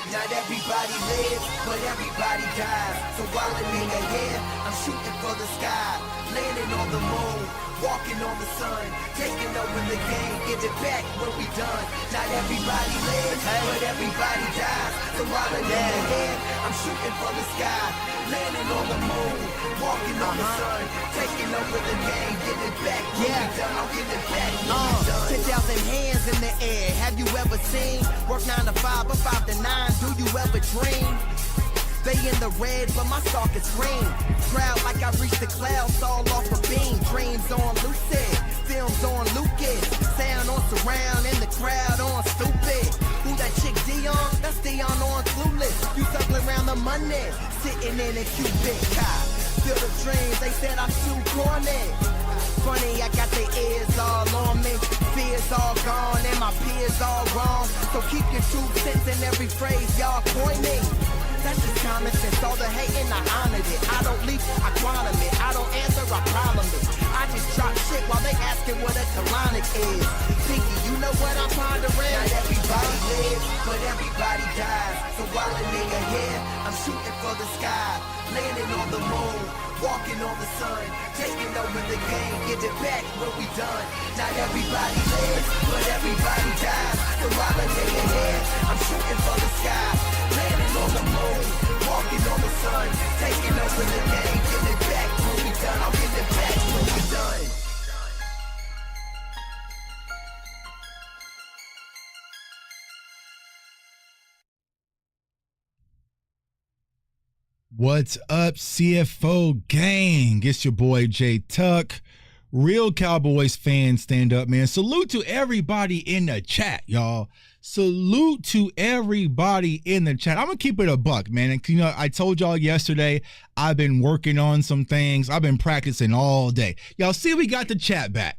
Not everybody lives, but everybody dies. So while a nigga here, I'm shooting for the sky, landing on the moon, walking on the sun, taking over the game, get it back when we done. Not everybody lives, but everybody dies. So while a nigga here, I'm shooting for the sky, landing on the moon, walking on the sun, taking over the game, get it back when we done. I'll get it back when we done. 10,000 hands in the air, have you ever seen? Work 9 to 5 or 5 to 9, do you ever dream? They in the red, but my stalk is green. Proud like I reached the clouds, all off a beam. Dreams on lucid, films on Lucas, sound on surround, and the crowd on stupid. Who that chick Dion? That's Dion on Clueless. You circling around the money, sitting in a cubic car. Feel the dreams, they said I'm too corny. Funny, I got their ears all on me, fears all gone, and my peers all wrong. So keep your 2 cents in every phrase y'all coining. That's just common sense, all the hating, I honored it. I don't leak, I quantum it. I don't answer, I problem it. I just drop shit while they asking what a colonic is. Pinky, you know what I'm pondering? Not everybody lives, but everybody dies. So while a nigga here, I'm shooting for the sky, landing on the moon, walking on the sun, taking over the game, get it back when we done. Not everybody lives, but everybody dies. So while a nigga here, I'm shooting for the sky, landing on the moon, walking on the sun, taking over the game, get it back when we done. I'll get it back when we done. What's up, CFO gang? It's your boy Jay Tuck. Real Cowboys fans, stand up, man. Salute to everybody in the chat, y'all. Salute to everybody in the chat. I'm going to keep it a buck, man. And, you know, I told y'all yesterday, I've been working on some things. I've been practicing all day. Y'all see, we got the chat back.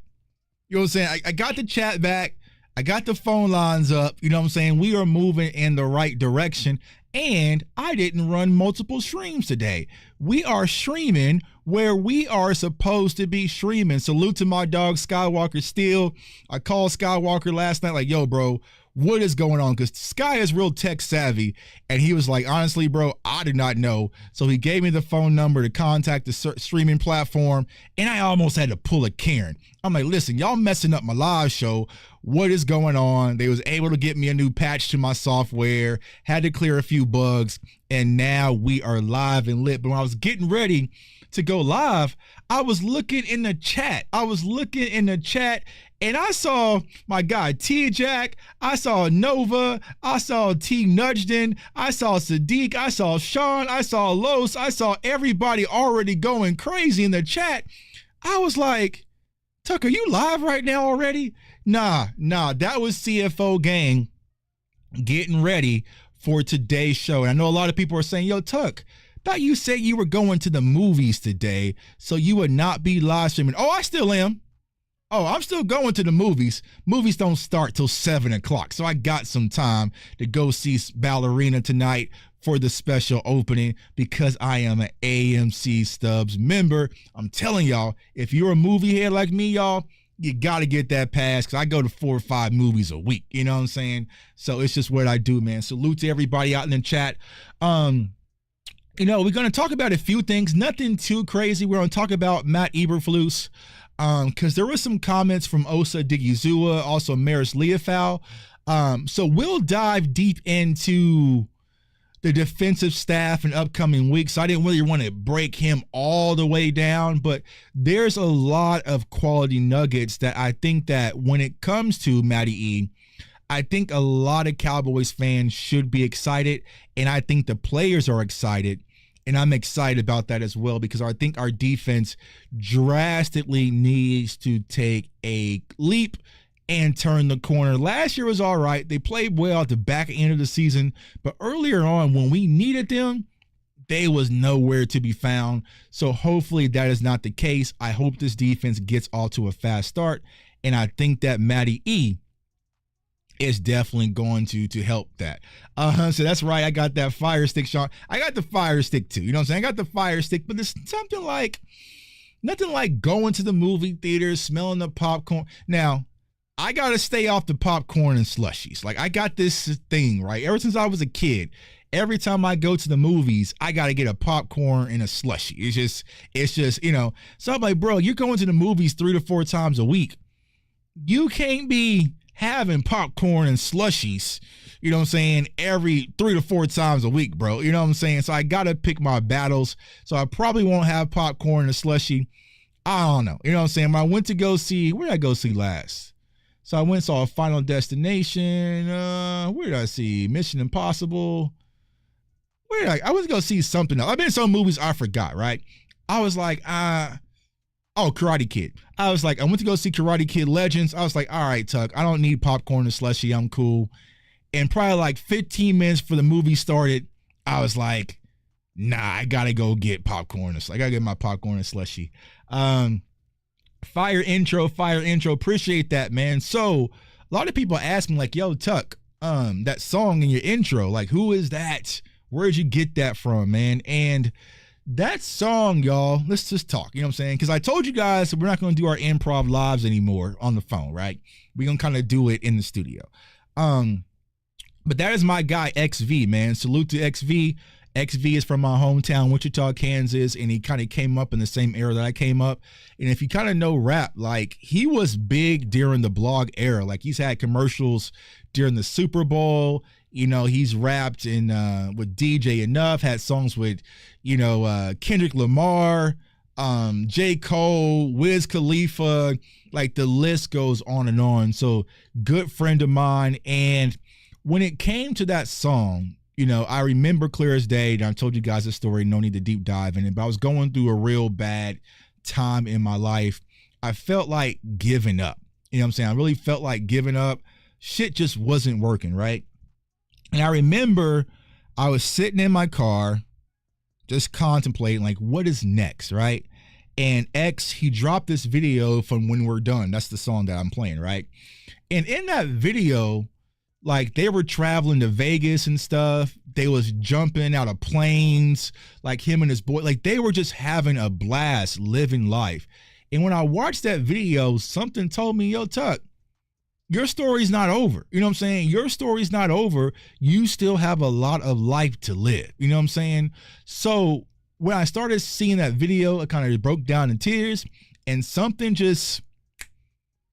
You know what I'm saying? I got the chat back. I got the phone lines up. You know what I'm saying? We are moving in the right direction. And I didn't run multiple streams today. We are streaming where we are supposed to be streaming. Salute to my dog, Skywalker Steel. I called Skywalker last night like, yo, bro, what is going on? Because Sky is real tech savvy. And he was like, honestly, bro, I did not know. So he gave me the phone number to contact the streaming platform. And I almost had to pull a Karen. I'm like, listen, y'all messing up my live show. What is going on? They was able to get me a new patch to my software, had to clear a few bugs, and now we are live and lit. But when I was getting ready to go live, I was looking in the chat. And I saw my guy T-Jack, I saw Nova, I saw T Nudgden, I saw Sadiq, I saw Sean, I saw Los, I saw everybody already going crazy in the chat. I was like, Tuck, are you live right now already? Nah, that was CFO gang getting ready for today's show. And I know a lot of people are saying, yo, Tuck, thought you said you were going to the movies today, so you would not be live streaming. Oh, I still am. Oh, I'm still going to the movies. Movies don't start till 7 o'clock, so I got some time to go see Ballerina tonight for the special opening because I am an AMC Stubs member. I'm telling y'all, if you're a movie head like me, y'all, you got to get that pass because I go to 4 or 5 movies a week. You know what I'm saying? So it's just what I do, man. Salute to everybody out in the chat. You know, we're going to talk about a few things. Nothing too crazy. We're going to talk about Matt Eberflus because there were some comments from Osa Odighizuwa, also Maris Leofau. So we'll dive deep into the defensive staff in upcoming weeks. I didn't really want to break him all the way down, but there's a lot of quality nuggets that I think that when it comes to Matty E, I think a lot of Cowboys fans should be excited, and I think the players are excited, and I'm excited about that as well because I think our defense drastically needs to take a leap and turn the corner. Last year was all right. They played well at the back end of the season, but earlier on when we needed them, they was nowhere to be found. So hopefully that is not the case. I hope this defense gets off to a fast start, and I think that Matty E is definitely going to help that. So that's right. I got that fire stick, Sean. I got the fire stick too. You know what I'm saying? I got the fire stick, but there's nothing like going to the movie theater, smelling the popcorn. Now, I got to stay off the popcorn and slushies. Like, I got this thing, right? Ever since I was a kid, every time I go to the movies, I got to get a popcorn and a slushie. It's just, you know. So I'm like, bro, you're going to the movies 3 to 4 times a week. You can't be having popcorn and slushies, you know what I'm saying, every 3 to 4 times a week, bro. You know what I'm saying? So I got to pick my battles. So I probably won't have popcorn and a slushie. I don't know. You know what I'm saying? When I went to go see, where did I go see last? So I went and saw Final Destination. Where did I see? Mission Impossible. Where did I went to go see something else. I've been in some movies I forgot, right? I was like, Karate Kid. I was like, I went to go see Karate Kid Legends. I was like, all right, Tuck, I don't need popcorn and slushie. I'm cool. And probably like 15 minutes before the movie started, I was like, nah, I gotta go get popcorn. I gotta get my popcorn and slushie. Fire intro. Appreciate that, man. So a lot of people ask me like, yo, Tuck, that song in your intro, like, who is that? Where'd you get that from, man? And that song, y'all, let's just talk, you know what I'm saying? Because I told you guys we're not going to do our improv lives anymore on the phone, right? We're going to kind of do it in the studio. But that is my guy, XV, man. Salute to XV. XV is from my hometown, Wichita, Kansas, and he kind of came up in the same era that I came up. And if you kind of know rap, like, he was big during the blog era. Like, he's had commercials during the Super Bowl. You know, he's rapped in with DJ Enough, had songs with, you know, Kendrick Lamar, J. Cole, Wiz Khalifa, like the list goes on and on. So good friend of mine. And when it came to that song, you know, I remember clear as day, and I told you guys the story, no need to deep dive in it, but I was going through a real bad time in my life. I felt like giving up. You know what I'm saying? I really felt like giving up. Shit just wasn't working, right? And I remember I was sitting in my car just contemplating, like, what is next, right? And X, he dropped this video from When We're Done. That's the song that I'm playing, right? And in that video, like, they were traveling to Vegas and stuff. They was jumping out of planes, like him and his boy. Like, they were just having a blast living life. And when I watched that video, something told me, yo, Tuck, your story's not over. You know what I'm saying? Your story's not over. You still have a lot of life to live. You know what I'm saying? So when I started seeing that video, it kind of broke down in tears, and something just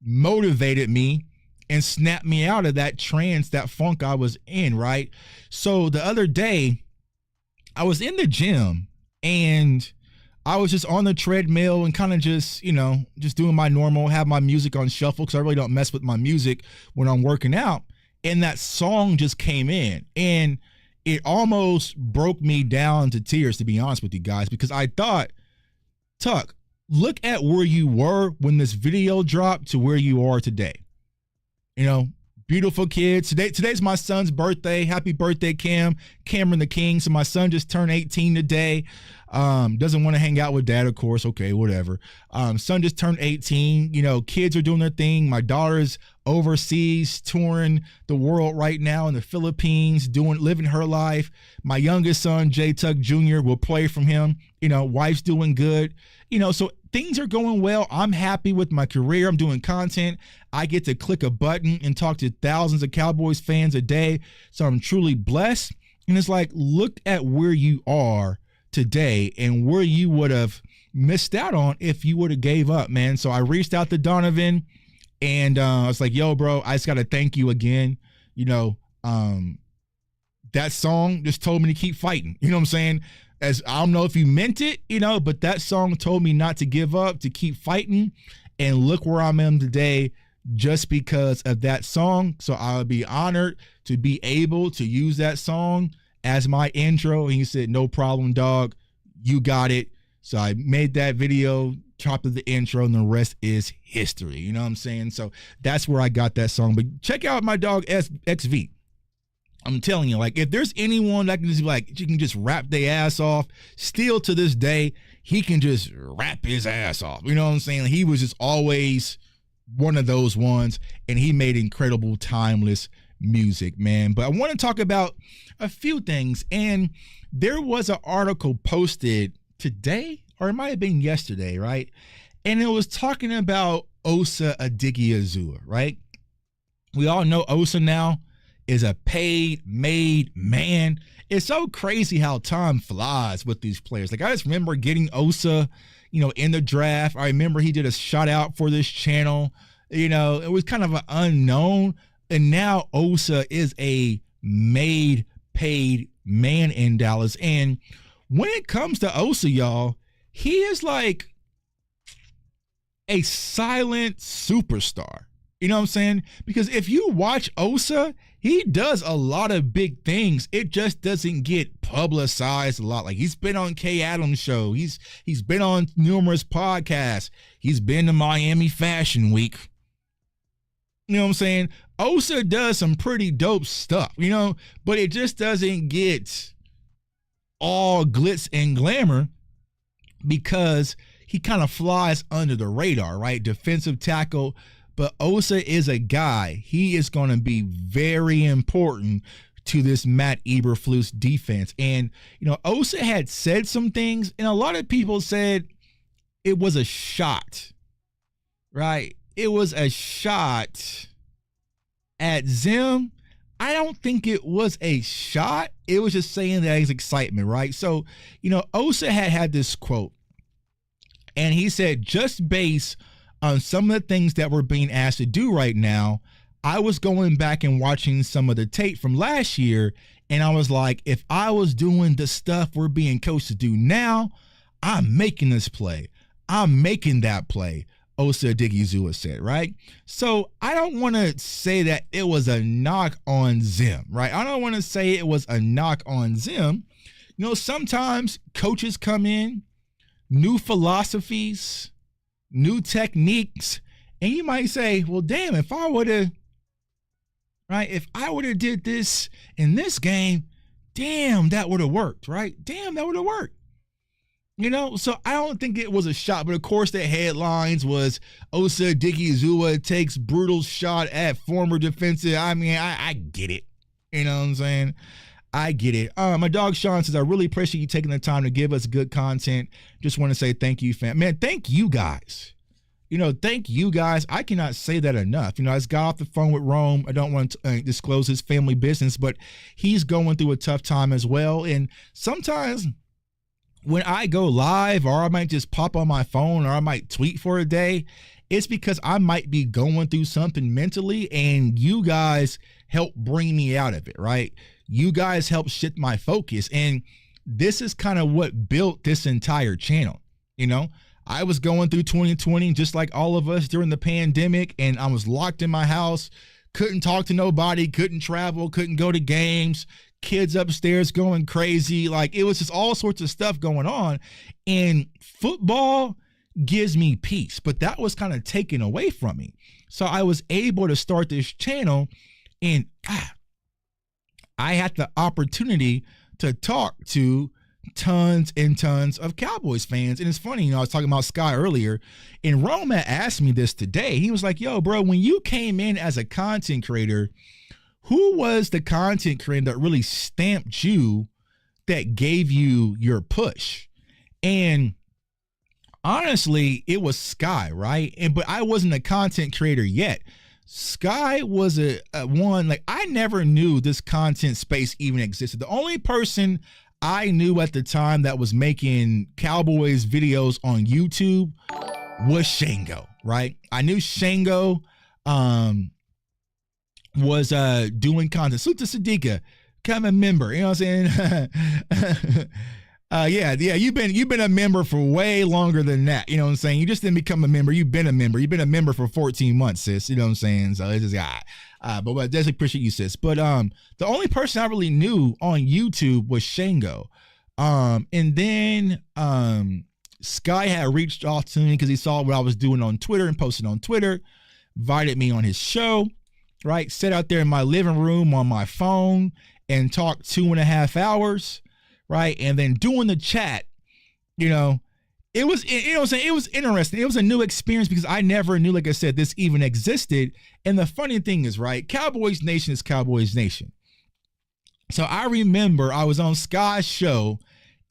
motivated me and snapped me out of that trance, that funk I was in, right? So the other day, I was in the gym, and I was just on the treadmill and kind of just, you know, just doing my normal, have my music on shuffle because I really don't mess with my music when I'm working out. And that song just came in, and it almost broke me down to tears, to be honest with you guys, because I thought, Tuck, look at where you were when this video dropped to where you are today. You know, beautiful kids. Today's my son's birthday. Happy birthday, Cameron the King. So my son just turned 18 today. Doesn't want to hang out with dad, of course. Okay, whatever. Son just turned 18. You know, kids are doing their thing. My daughter's overseas touring the world right now in the Philippines, living her life. My youngest son, J. Tuck Jr., will play from him. You know, wife's doing good. You know, so things are going well. I'm happy with my career. I'm doing content. I get to click a button and talk to thousands of Cowboys fans a day. So I'm truly blessed. And it's like, look at where you are today and where you would have missed out on if you would have gave up, man. So I reached out to Donovan, and I was like, yo, bro, I just got to thank you again. You know, that song just told me to keep fighting. You know what I'm saying? As I don't know if you meant it, you know, but that song told me not to give up, to keep fighting. And look where I am today just because of that song. So I'll be honored to be able to use that song as my intro. And he said, no problem, dog. You got it. So I made that video, chopped up the intro, and the rest is history. You know what I'm saying? So that's where I got that song. But check out my dog XV. I'm telling you, like, if there's anyone that can just, like, you can just rap their ass off, still to this day, he can just rap his ass off. You know what I'm saying? He was just always one of those ones, and he made incredible, timeless music, man. But I want to talk about a few things, and there was an article posted today, or it might have been yesterday, right? And it was talking about Osa Odighizuwa, right? We all know Osa now is a made man. It's so crazy how time flies with these players. Like, I just remember getting Osa, in the draft. I remember he did a shout out for this channel. It was kind of an unknown. And now Osa is a paid man in Dallas. And when it comes to Osa, y'all, he is like a silent superstar. You know what I'm saying? Because if you watch Osa, he does a lot of big things. It just doesn't get publicized a lot. Like, he's been on Kay Adams' show. He's been on numerous podcasts. He's been to Miami Fashion Week. You know what I'm saying? Osa does some pretty dope stuff, but it just doesn't get all glitz and glamour because he kind of flies under the radar, right? Defensive tackle. But Osa is a guy. He is going to be very important to this Matt Eberflus defense. And, Osa had said some things, and a lot of people said it was a shot, right? It was a shot at Zim. I don't think it was a shot. It was just saying that his excitement, right? So, Osa had this quote, and he said, just based on some of the things that we're being asked to do right now, I was going back and watching some of the tape from last year, and I was like, if I was doing the stuff we're being coached to do now, I'm making this play. I'm making that play, Osa Odighizuwa said, right? So I don't want to say that it was a knock on Zim, right? I don't want to say it was a knock on Zim. Sometimes coaches come in, new philosophies, new techniques, and you might say, well, damn, if I would have did this in this game, damn, that would have worked, right? Damn, that would have worked. So I don't think it was a shot, but of course the headlines was Osa Odighizuwa takes brutal shot at former defensive. I mean, I get it. You know what I'm saying? I get it. My dog Sean says, I really appreciate you taking the time to give us good content. Just want to say thank you, fam. Man, thank you guys. Thank you guys. I cannot say that enough. I just got off the phone with Rome. I don't want to disclose his family business, but he's going through a tough time as well. And sometimes when I go live, or I might just pop on my phone, or I might tweet for a day, it's because I might be going through something mentally, and you guys help bring me out of it, right? You guys help shift my focus. And this is kind of what built this entire channel. I was going through 2020 just like all of us during the pandemic, and I was locked in my house, couldn't talk to nobody, couldn't travel, couldn't go to games, kids upstairs going crazy. Like, it was just all sorts of stuff going on. And football gives me peace, but that was kind of taken away from me. So I was able to start this channel, and I had the opportunity to talk to tons and tons of Cowboys fans. And it's funny, I was talking about Sky earlier, and Rome had asked me this today. He was like, yo, bro, when you came in as a content creator, who was the content creator that really stamped you, that gave you your push? And honestly, it was Sky, right? But I wasn't a content creator yet. Sky was a one, like, I never knew this content space even existed. The only person I knew at the time that was making Cowboys videos on YouTube was Shango, right? I knew Shango was doing content. Suta Siddiqa, become a member, you know what I'm saying? Yeah, you've been a member for way longer than that. You know what I'm saying? You just didn't become a member. You've been a member. You've been a member for 14 months, sis. You know what I'm saying? So it's just, but I definitely appreciate you, sis. But the only person I really knew on YouTube was Shango. And then Sky had reached out to me because he saw what I was doing on Twitter and posted on Twitter, invited me on his show, right? Sat out there in my living room on my phone and talked 2.5 hours. Right. And then doing the chat, it was, what I'm saying? It was interesting. It was a new experience because I never knew, like I said, this even existed. And the funny thing is, right, Cowboys Nation is Cowboys Nation. So I remember I was on Sky's show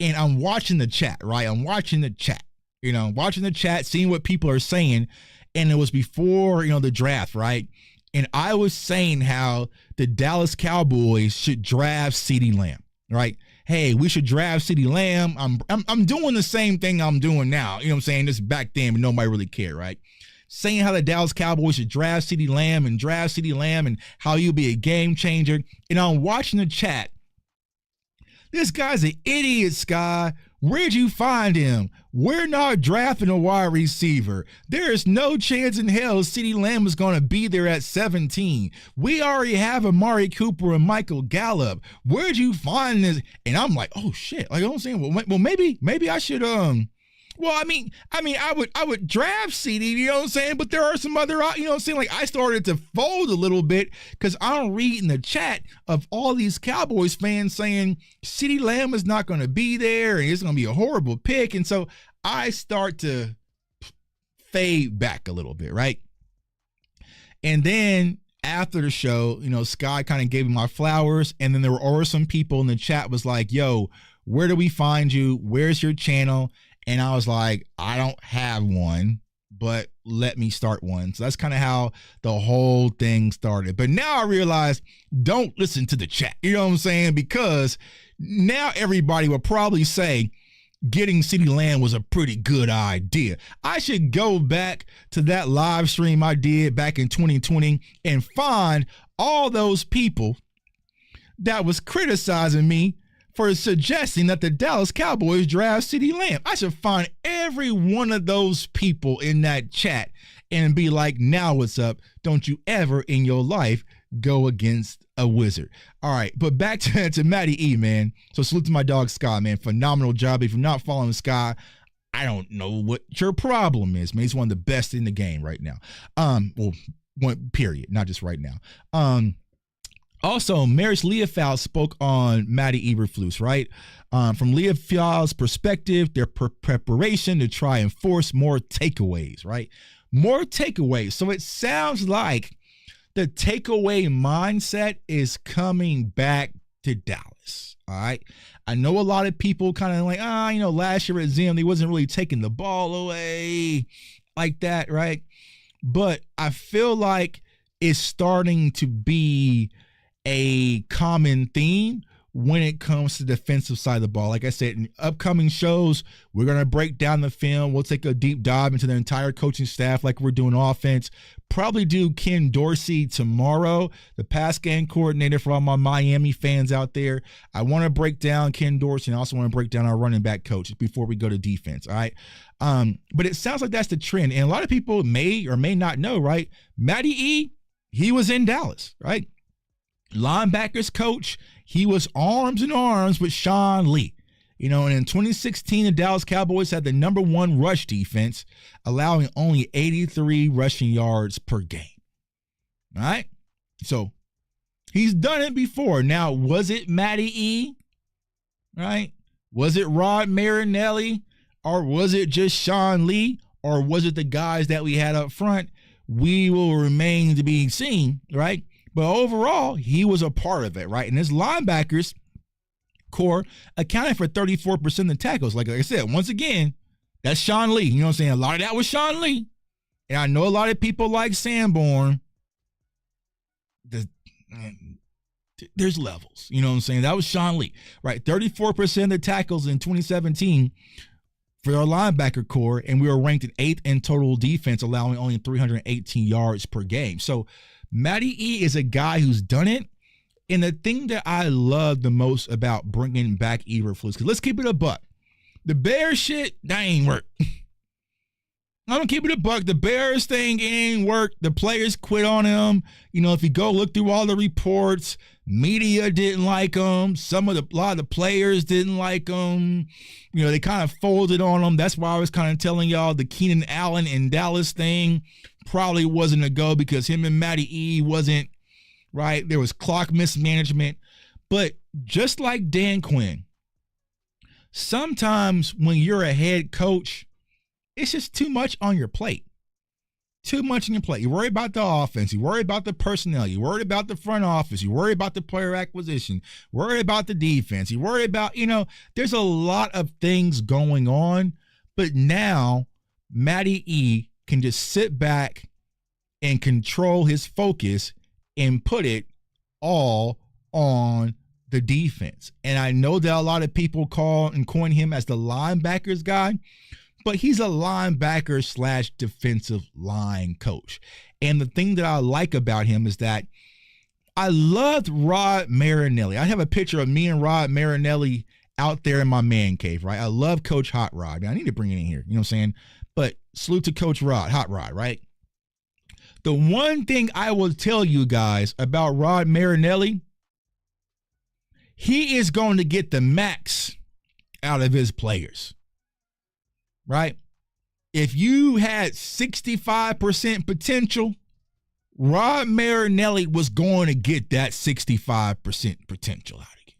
and I'm watching the chat, right? I'm watching the chat, watching the chat, seeing what people are saying. And it was before, the draft, right? and I was saying how the Dallas Cowboys should draft CeeDee Lamb, right? Hey, we should draft CeeDee Lamb. I'm doing the same thing I'm doing now. You know what I'm saying? Just back then, but nobody really cared, right? Saying how the Dallas Cowboys should draft CeeDee Lamb and how he'll be a game changer. And I'm watching the chat. This guy's an idiot, Sky. Where'd you find him? We're not drafting a wide receiver. There is no chance in hell CeeDee Lamb is going to be there at 17. We already have Amari Cooper and Michael Gallup. Where'd you find this? And I'm like, oh shit. Like I'm saying, well, maybe I should Well, I mean, I would draft CeeDee, you know what I'm saying? But there are some other, you know what I'm saying? Like I started to fold a little bit because I'm reading the chat of all these Cowboys fans saying CeeDee Lamb is not going to be there and it's going to be a horrible pick. And so I start to fade back a little bit, right? And then after the show, you know, Sky kind of gave me my flowers. And then there were some people in the chat was like, yo, where do we find you? Where's your channel? And I was like, I don't have one, but let me start one. So that's kind of how the whole thing started. But now I realize, don't listen to the chat. You know what I'm saying? Because now everybody will probably say getting CeeDee Lamb was a pretty good idea. I should go back to that live stream I did back in 2020 and find all those people that was criticizing me for suggesting that the Dallas Cowboys draft CeeDee Lamb. I should find every one of those people in that chat and be like, now what's up? Don't you ever in your life go against a wizard. All right, but back to Matty E, man. So salute to my dog, Sky, man. Phenomenal job. If you're not following Sky, I don't know what your problem is, man. He's one of the best in the game right now. Well, one period, not just right now. Also, Maris Leofau spoke on Matty Eberflus, right? From Leofau's perspective, their preparation to try and force more takeaways, right? More takeaways. So it sounds like the takeaway mindset is coming back to Dallas, all right? I know a lot of people kind of like, you know, last year at Zim, they wasn't really taking the ball away like that, right? But I feel like it's starting to be a common theme when it comes to the defensive side of the ball. Like I said, in upcoming shows, we're going to break down the film. We'll take a deep dive into the entire coaching staff like we're doing offense. Probably do Ken Dorsey tomorrow, the pass game coordinator for all my Miami fans out there. I want to break down Ken Dorsey and I also want to break down our running back coach before we go to defense, all right? But it sounds like that's the trend. And a lot of people may or may not know, right? Matty E, he was in Dallas, right? Linebackers coach, he was arms in arms with Sean Lee. You know, and in 2016, the Dallas Cowboys had the #1 rush defense, allowing only 83 rushing yards per game. All right? So he's done it before. Now, was it Matty E? Right? Was it Rod Marinelli? Or was it just Sean Lee? Or was it the guys that we had up front? We will remain to be seen, right? But overall, he was a part of it, right? And his linebackers core accounted for 34% of the tackles. Like I said, once again, that's Sean Lee. You know what I'm saying? A lot of that was Sean Lee. And I know a lot of people like Sanborn. There's levels. You know what I'm saying? That was Sean Lee, right? 34% of the tackles in 2017 for our linebacker core, and we were ranked in 8th in total defense, allowing only 318 yards per game. So Matty E is a guy who's done it. And the thing that I love the most about bringing back Eberflus, because let's keep it a buck. The Bears shit, that ain't work. I'm going to keep it a buck. The Bears thing ain't work. The players quit on him. You know, if you go look through all the reports, media didn't like him. A lot of the players didn't like him. You know, they kind of folded on him. That's why I was kind of telling y'all the Keenan Allen and Dallas thing probably wasn't a go because him and Matty E wasn't, right? There was clock mismanagement. But just like Dan Quinn, sometimes when you're a head coach, it's just too much on your plate. Too much on your plate. You worry about the offense. You worry about the personnel. You worry about the front office. You worry about the player acquisition. Worry about the defense. You worry about, you know, there's a lot of things going on. But now Matty E can just sit back and control his focus and put it all on the defense. And I know that a lot of people call and coin him as the linebackers guy, but he's a linebacker / defensive line coach. And the thing that I like about him is that I loved Rod Marinelli. I have a picture of me and Rod Marinelli out there in my man cave, right? I love Coach Hot Rod. I need to bring it in here, you know what I'm saying? But salute to Coach Rod, Hot Rod, right? The one thing I will tell you guys about Rod Marinelli, he is going to get the max out of his players, right? If you had 65% potential, Rod Marinelli was going to get that 65% potential out of you,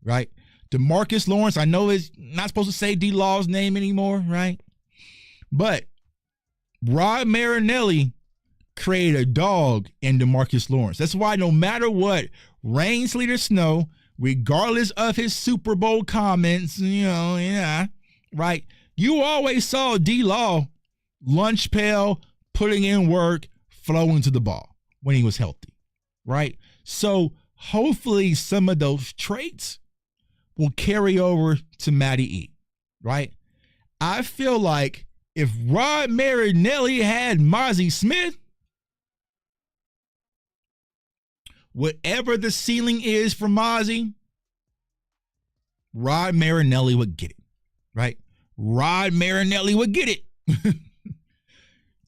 right? DeMarcus Lawrence, I know is not supposed to say D-Law's name anymore, right? But Rod Marinelli created a dog in DeMarcus Lawrence. That's why no matter what, rain, sleet, or snow, regardless of his Super Bowl comments, right? You always saw D-Law lunch pail, putting in work, flowing to the ball when he was healthy, right? So hopefully some of those traits will carry over to Matty E, right? I feel like if Rod Marinelli had Mozzie Smith, whatever the ceiling is for Mozzie, Rod Marinelli would get it, right? Rod Marinelli would get it.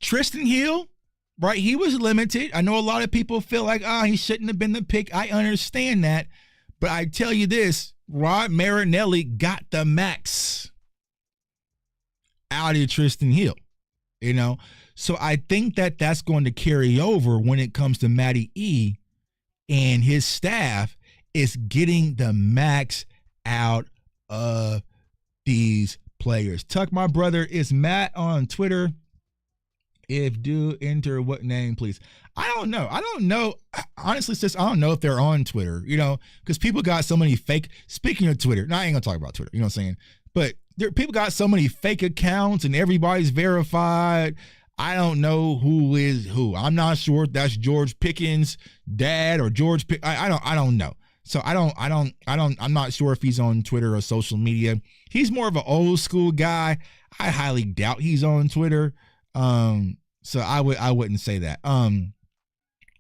Tristan Hill, right? He was limited. I know a lot of people feel like, he shouldn't have been the pick. I understand that. But I tell you this, Rod Marinelli got the max out of Tristan Hill, So I think that that's going to carry over when it comes to Matty E, and his staff is getting the max out of these players. Tuck, my brother, is Matt on Twitter? If do enter what name, please. I don't know. Honestly, sis, I don't know if they're on Twitter, because people got so many fake. Speaking of Twitter, I ain't gonna talk about Twitter, you know what I'm saying? But people got so many fake accounts and everybody's verified. I don't know who is who. I'm not sure if that's George Pickens' dad or George I don't know. So I'm not sure if he's on Twitter or social media. He's more of an old school guy. I highly doubt he's on Twitter. So I wouldn't say that.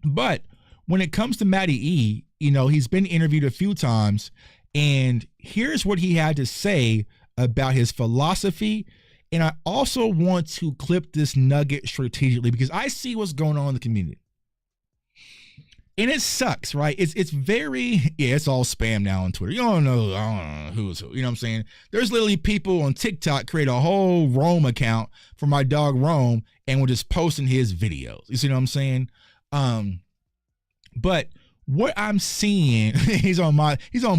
But when it comes to Matty E, he's been interviewed a few times, and here's what he had to say about his philosophy. And I also want to clip this nugget strategically because I see what's going on in the community. And it sucks, right? It's very, it's all spam now on Twitter. I don't know who's who, you know what I'm saying? There's literally people on TikTok create a whole Rome account for my dog Rome and we're just posting his videos. You see what I'm saying? But what I'm seeing, he's on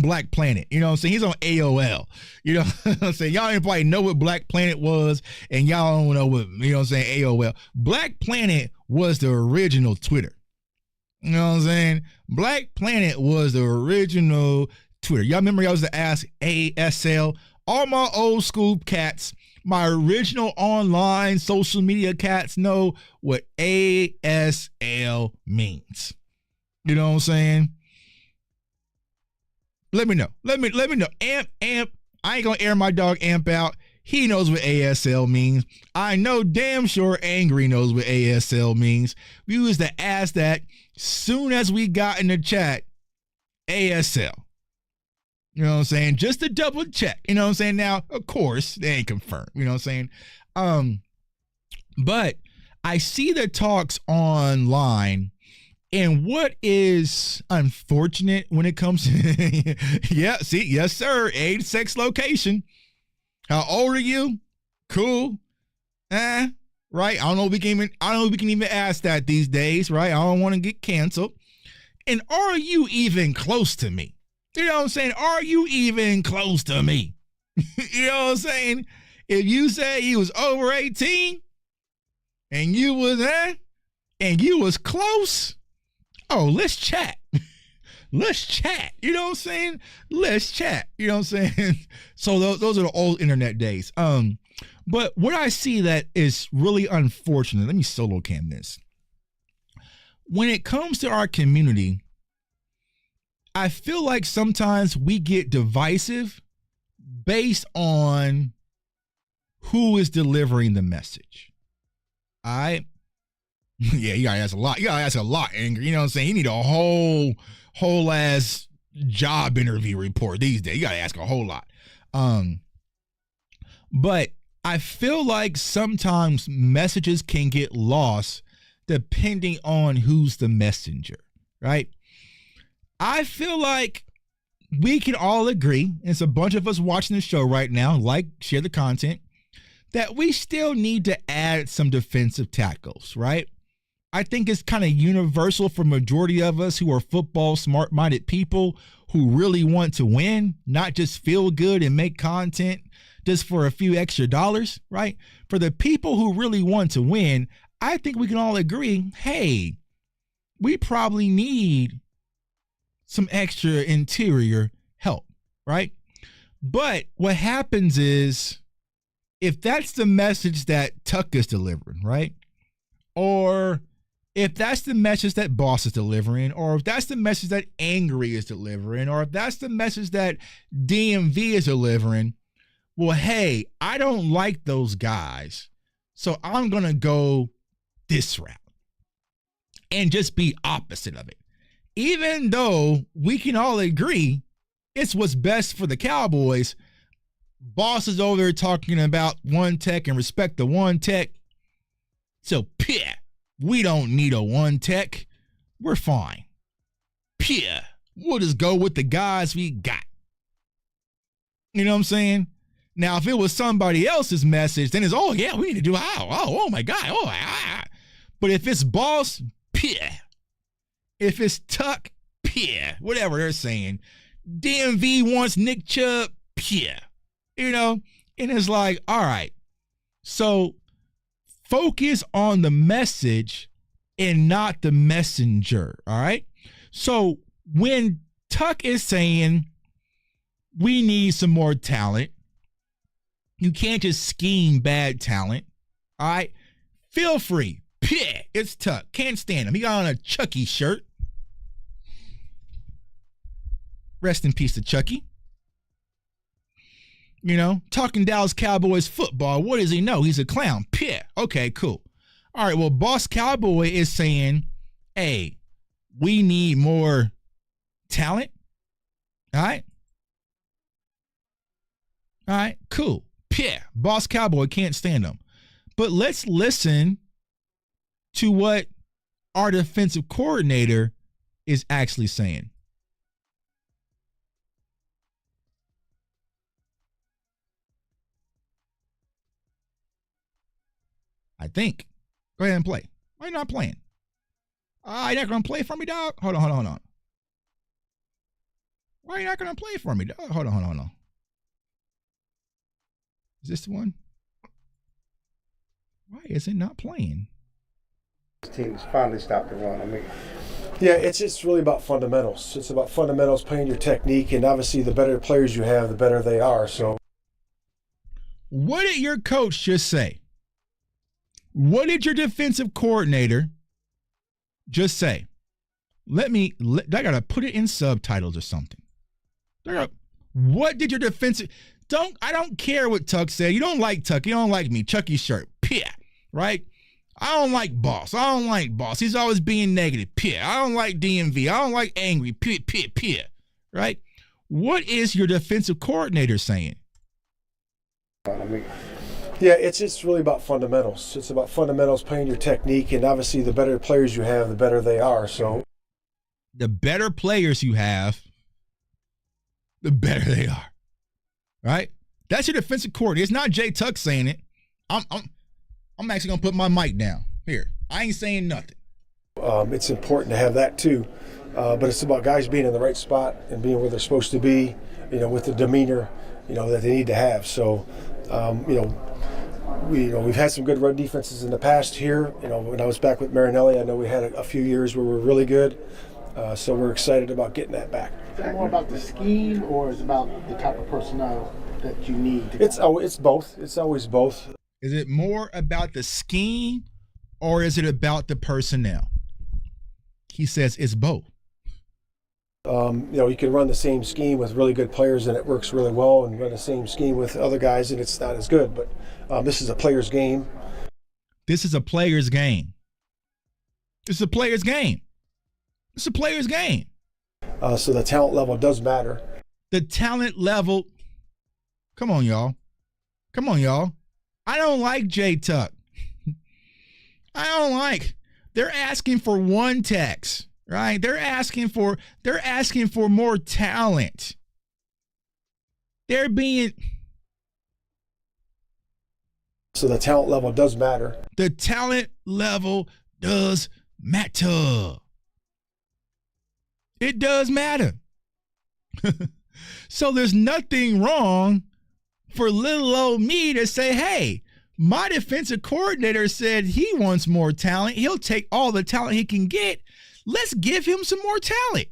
Black Planet, you know what I'm saying? He's on AOL, you know what I'm saying? Y'all ain't probably know what Black Planet was, and y'all don't know what, you know what I'm saying, AOL. Black Planet was the original Twitter. You know what I'm saying? Black Planet was the original Twitter. Y'all remember y'all was to ask ASL? All my old school cats, my original online social media cats know what ASL means. You know what I'm saying? Let me know. Let me know. Amp. I ain't gonna air my dog Amp out. He knows what ASL means. I know damn sure Angry knows what ASL means. We used to ask that soon as we got in the chat, ASL. You know what I'm saying? Just to double check. You know what I'm saying? Now, of course, they ain't confirmed. You know what I'm saying? But I see the talks online. And what is unfortunate when it comes to, yes, sir, age, sex, location. How old are you? Cool. Right? I don't know if we can even ask that these days, right? I don't want to get canceled. And are you even close to me? You know what I'm saying? Are you even close to me? You know what I'm saying? If you say you was over 18 and you was close, oh, let's chat. Let's chat. You know what I'm saying? Let's chat. You know what I'm saying? So those are the old internet days. But what I see that is really unfortunate, let me solo cam this. when it comes to our community, I feel like sometimes we get divisive based on who is delivering the message. All right. Yeah, you gotta ask a lot. You gotta ask a lot, Anger. You know what I'm saying? You need a whole ass job interview report these days. You gotta ask a whole lot. But I feel like sometimes messages can get lost depending on who's the messenger, right? I feel like we can all agree, and it's a bunch of us watching the show right now, like, share the content, that we still need to add some defensive tackles, right? I think it's kind of universal for majority of us who are football smart-minded people who really want to win, not just feel good and make content just for a few extra dollars, right? For the people who really want to win, I think we can all agree, hey, we probably need some extra interior help, right? But what happens is, if that's the message that Tuck is delivering, right? Or if that's the message that Boss is delivering, or if that's the message that Angry is delivering, or if that's the message that DMV is delivering, well, hey, I don't like those guys, so I'm going to go this route and just be opposite of it. Even though we can all agree it's what's best for the Cowboys, Boss is over there talking about one tech and respect the one tech. So, we don't need a one tech. We're fine. We'll just go with the guys we got. You know what I'm saying? Now, if it was somebody else's message, then it's, oh, yeah, we need to do oh my God. But if it's Boss, if it's Tuck, whatever they're saying, DMV wants Nick Chubb, you know, and it's like, all right, so focus on the message and not the messenger, all right? So when Tuck is saying we need some more talent, you can't just scheme bad talent, all right? Feel free. It's Tuck. Can't stand him. He got on a Chucky shirt. Rest in peace to Chucky. You know, talking Dallas Cowboys football. What does he know? He's a clown. Okay, cool. All right, well, Boss Cowboy is saying, hey, we need more talent. All right? All right, cool. Boss Cowboy can't stand him. But let's listen to what our defensive coordinator is actually saying. I think. Go ahead and play. Why are you not playing? You're not going to play for me, dog? Hold on. Why are you not going to play for me, dog? Hold on. Is this the one? Why is it not playing? This team's finally stopped the run. I mean, yeah, it's really about fundamentals. It's about fundamentals, playing your technique, and obviously the better players you have, the better they are. So, what did your coach just say? What did your defensive coordinator just say? I gotta put it in subtitles or something. What did your defensive? I don't care what Tuck said. You don't like Tuck. You don't like me. Chucky's shirt. Right? I don't like Boss. He's always being negative. I don't like DMV. I don't like Angry. Right? What is your defensive coordinator saying? I mean, yeah, it's really about fundamentals. It's about fundamentals, playing your technique, and obviously the better players you have, the better they are. So, the better players you have, the better they are. Right? That's your defensive coordinator. It's not Jay Tuck saying it. I'm actually gonna put my mic down here. I ain't saying nothing. It's important to have that too, but it's about guys being in the right spot and being where they're supposed to be. You know, with the demeanor, that they need to have. So, we've had some good run defenses in the past here. When I was back with Marinelli, I know we had a few years where we were really good. So we're excited about getting that back. Is it more about the scheme, or is it about the type of personnel that you need? It's both. It's always both. Is it more about the scheme, or is it about the personnel? He says it's both. You can run the same scheme with really good players and it works really well, and run the same scheme with other guys and it's not as good. But this is a player's game. This is a player's game. It's a player's game. It's a player's game. So the talent level does matter. The talent level. Come on, y'all. Come on, y'all. I don't like J Tuck. I don't like. They're asking for one text, right? They're asking for more talent. They're being. So the talent level does matter. The talent level does matter. It does matter. So there's nothing wrong for little old me to say, hey, my defensive coordinator said he wants more talent. He'll take all the talent he can get. Let's give him some more talent.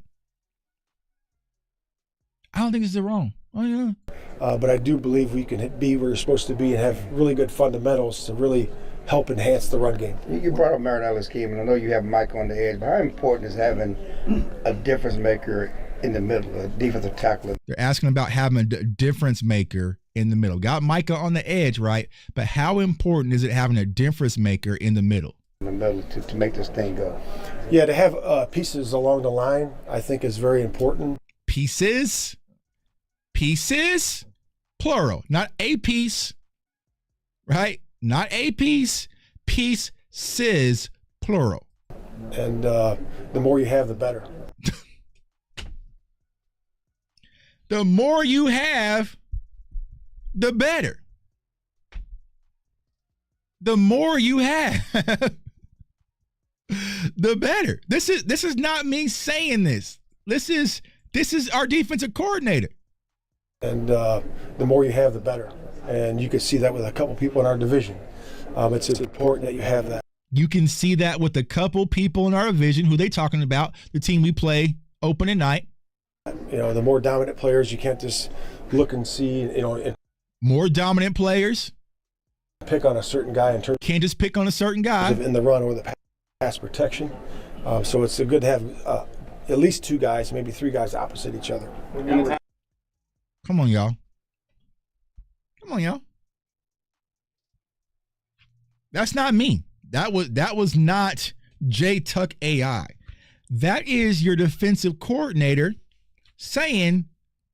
I don't think it's wrong. Oh, yeah. But I do believe we can be where we're supposed to be and have really good fundamentals to really help enhance the run game. You brought up Marinella's scheme, and I know you have Mike on the edge, but how important is having a difference maker in the middle, a defensive tackler? They're asking about having a difference maker in the middle. Got Micah on the edge, right? But how important is it having a difference maker in the middle? In the middle to make this thing go. Yeah, to have pieces along the line, I think is very important. Pieces, plural, not a piece, right? Not a piece, pieces, plural. And the more you have, the better. The more you have, the better. The more you have, the better. This is not me saying this. This is our defensive coordinator. And the more you have, the better. And you can see that with a couple people in our division. It's important that you have that. You can see that with a couple people in our division. Who they talking about? The team we play opening night. The more dominant players, you can't just look and see, and more dominant players. Pick on a certain guy in terms. Can't just pick on a certain guy. In the run or the pass protection. So it's good to have at least two guys, maybe three guys opposite each other. Come on, y'all. Come on, y'all. That's not me. That was not J Tuck AI. That is your defensive coordinator saying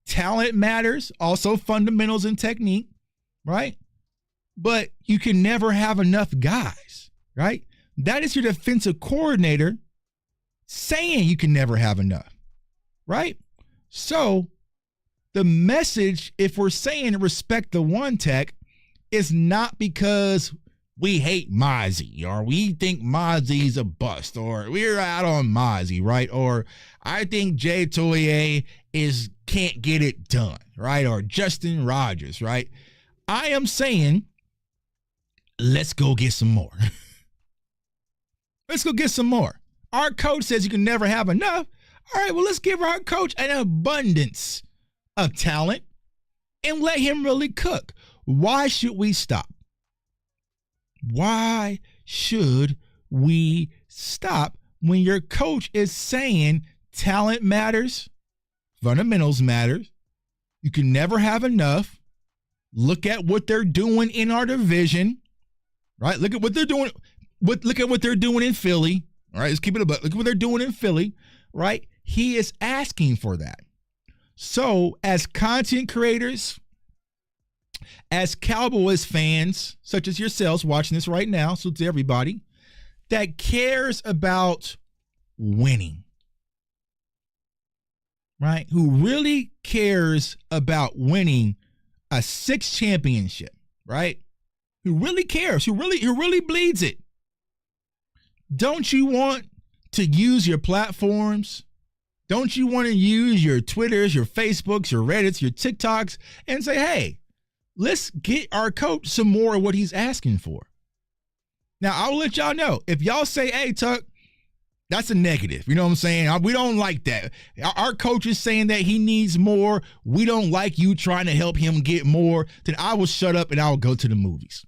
talent matters, also fundamentals and technique, right? But you can never have enough guys, right? That is your defensive coordinator saying you can never have enough, right? So the message, if we're saying respect the one tech, is not because we hate Mozzie or we think Mozzie's a bust or we're out on Mozzie, right? Or I think Jay Toye can't get it done, right? Or Justin Rogers, right? I am saying, let's go get some more. Let's go get some more. Our coach says you can never have enough. All right, well, let's give our coach an abundance of talent and let him really cook. Why should we stop? Why should we stop when your coach is saying talent matters, fundamentals matters, you can never have enough? Look at what they're doing in our division, right? Look at what they're doing. Look at what they're doing in Philly. All right, let's keep it above. Look at what they're doing in Philly, right? He is asking for that. So as content creators, as Cowboys fans, such as yourselves watching this right now, so to everybody that cares about winning, right? Who really cares about winning a 6th championship, right? Who really cares, who really bleeds it. Don't you want to use your platforms? Don't you want to use your Twitters, your Facebooks, your Reddits, your TikToks and say, hey, let's get our coach some more of what he's asking for? Now, I'll let y'all know. If y'all say, hey, Tuck, that's a negative. You know what I'm saying? We don't like that. Our coach is saying that he needs more. We don't like you trying to help him get more. Then I will shut up and I'll go to the movies.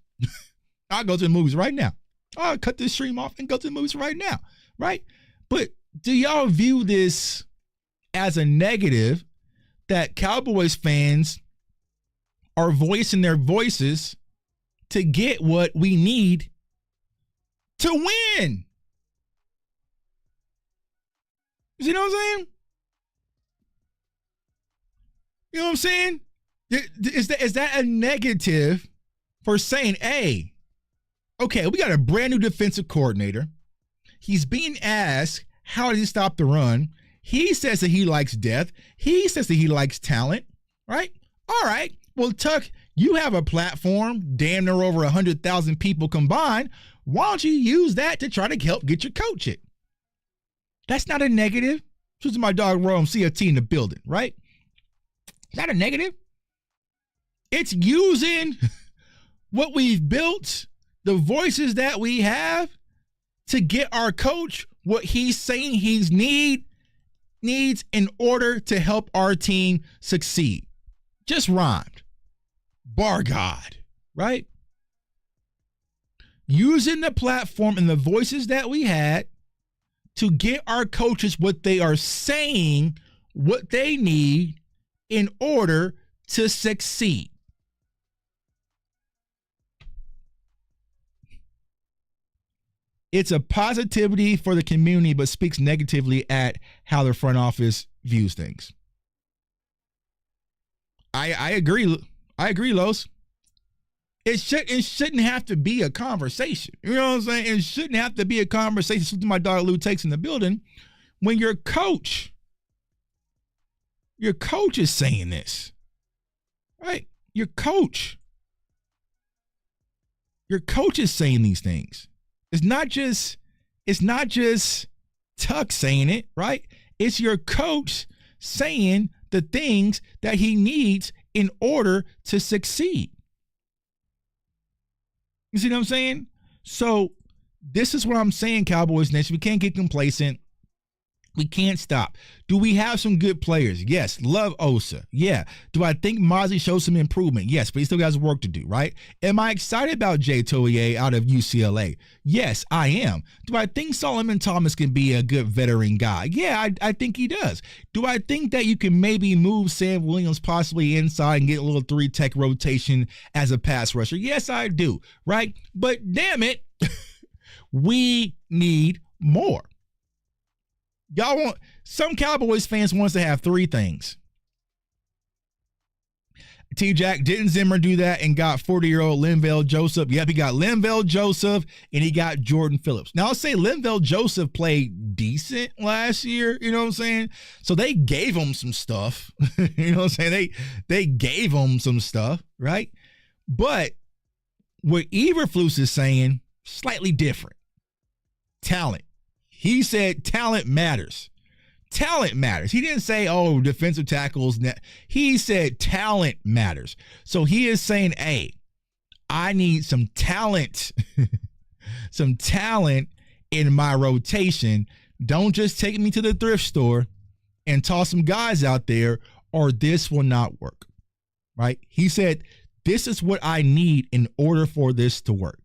I'll go to the movies right now. I'll cut this stream off and go to the movies right now, right? But do y'all view this as a negative that Cowboys fans are voicing their voices to get what we need to win? You know what I'm saying? You know what I'm saying? Is that a negative for saying, hey, okay, we got a brand new defensive coordinator. He's being asked, how does he stop the run? He says that he likes depth. He says that he likes talent, right? All right. Well, Tuck, you have a platform, damn near over 100,000 people combined. Why don't you use that to try to help get your coach it? That's not a negative. This is my dog Rome, CFT in the building, right? Not a negative. It's using what we've built, the voices that we have, to get our coach what he's saying he needs in order to help our team succeed. Just rhymed. Bar God, right? Using the platform and the voices that we had to get our coaches what they are saying, what they need in order to succeed. It's a positivity for the community, but speaks negatively at how the front office views things. I agree. I agree, Los. It shouldn't have to be a conversation. You know what I'm saying? It shouldn't have to be a conversation. Something my dog Lou takes in the building. When your coach is saying this, right? Your coach is saying these things. It's not just Tuck saying it, right? It's your coach saying the things that he needs in order to succeed. You see what I'm saying? So this is what I'm saying, Cowboys Nation. We can't get complacent. We can't stop. Do we have some good players? Yes. Love Osa. Yeah. Do I think Mozzie shows some improvement? Yes, but he still has work to do, right? Am I excited about Jay Toye out of UCLA? Yes, I am. Do I think Solomon Thomas can be a good veteran guy? Yeah, I think he does. Do I think that you can maybe move Sam Williams possibly inside and get a little 3-tech rotation as a pass rusher? Yes, I do, right? But damn it, we need more. Y'all want, some Cowboys fans wants to have 3 things. T-Jack, didn't Zimmer do that and got 40-year-old Linval Joseph? Yep, he got Linval Joseph and he got Jordan Phillips. Now, I'll say Linval Joseph played decent last year, you know what I'm saying? So they gave him some stuff, you know what I'm saying? They gave him some stuff, right? But what Eberflus is saying, slightly different. Talent. He said talent matters. Talent matters. He didn't say, oh, defensive tackles. He said talent matters. So he is saying, hey, I need some talent, some talent in my rotation. Don't just take me to the thrift store and toss some guys out there or this will not work, right? He said, this is what I need in order for this to work,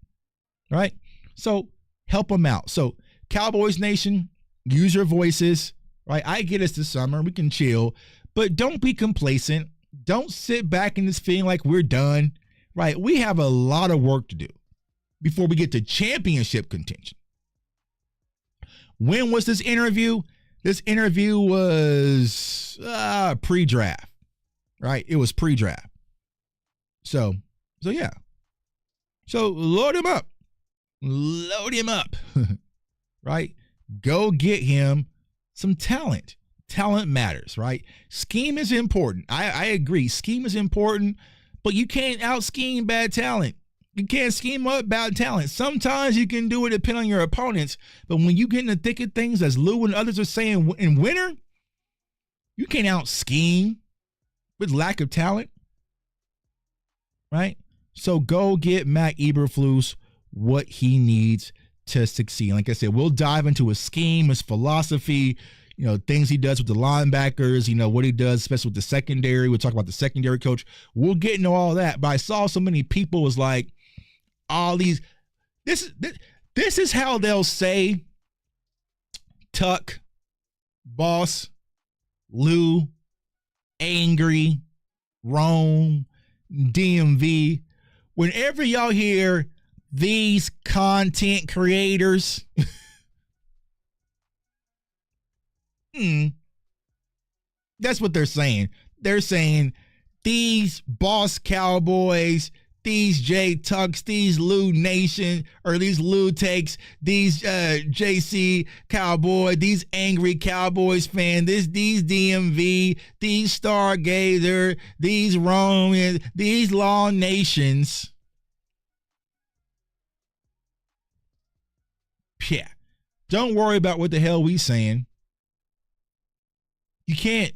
right? So help them out. So Cowboys Nation, use your voices, right? I get us this summer. We can chill, but don't be complacent. Don't sit back in this feeling like we're done, right? We have a lot of work to do before we get to championship contention. When was this interview? This interview was pre-draft, right? It was pre-draft. So yeah. So load him up. Load him up. Right? Go get him some talent. Talent matters, right? Scheme is important. I agree. Scheme is important, but you can't out-scheme bad talent. You can't scheme up bad talent. Sometimes you can do it depending on your opponents, but when you get in the thick of things, as Lou and others are saying in winter, you can't out-scheme with lack of talent, right? So go get Matt Eberflus what he needs to succeed. Like I said, we'll dive into his scheme, his philosophy, you know, things he does with the linebackers, you know, what he does, especially with the secondary. We'll talk about the secondary coach. We'll get into all that. But I saw so many people was like, all these, this is how they'll say Tuck Boss, Lou, Angry, Rome, DMV, whenever y'all hear these content creators, that's what they're saying. They're saying these Boss Cowboys, these J Tucks, these Lou Nation, or these Lou Takes, these JC Cowboy, these Angry Cowboys fan, these DMV, these Stargazer, these Romans, these Law Nations. Yeah, don't worry about what the hell we saying. You can't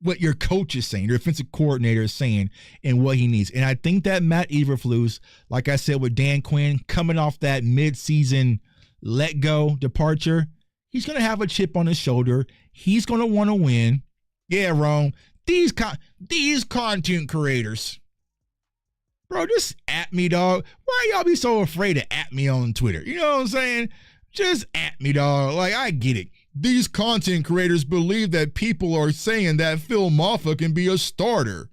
what your coach is saying, your offensive coordinator is saying, and what he needs. And I think that Matt Eberflus, like I said with Dan Quinn, coming off that midseason let-go departure, he's going to have a chip on his shoulder. He's going to want to win. Yeah, Rome, these content creators. Bro, just at me, dog. Why y'all be so afraid to at me on Twitter? You know what I'm saying? Just at me, dog. Like, I get it. These content creators believe that people are saying that Phil Maffa can be a starter.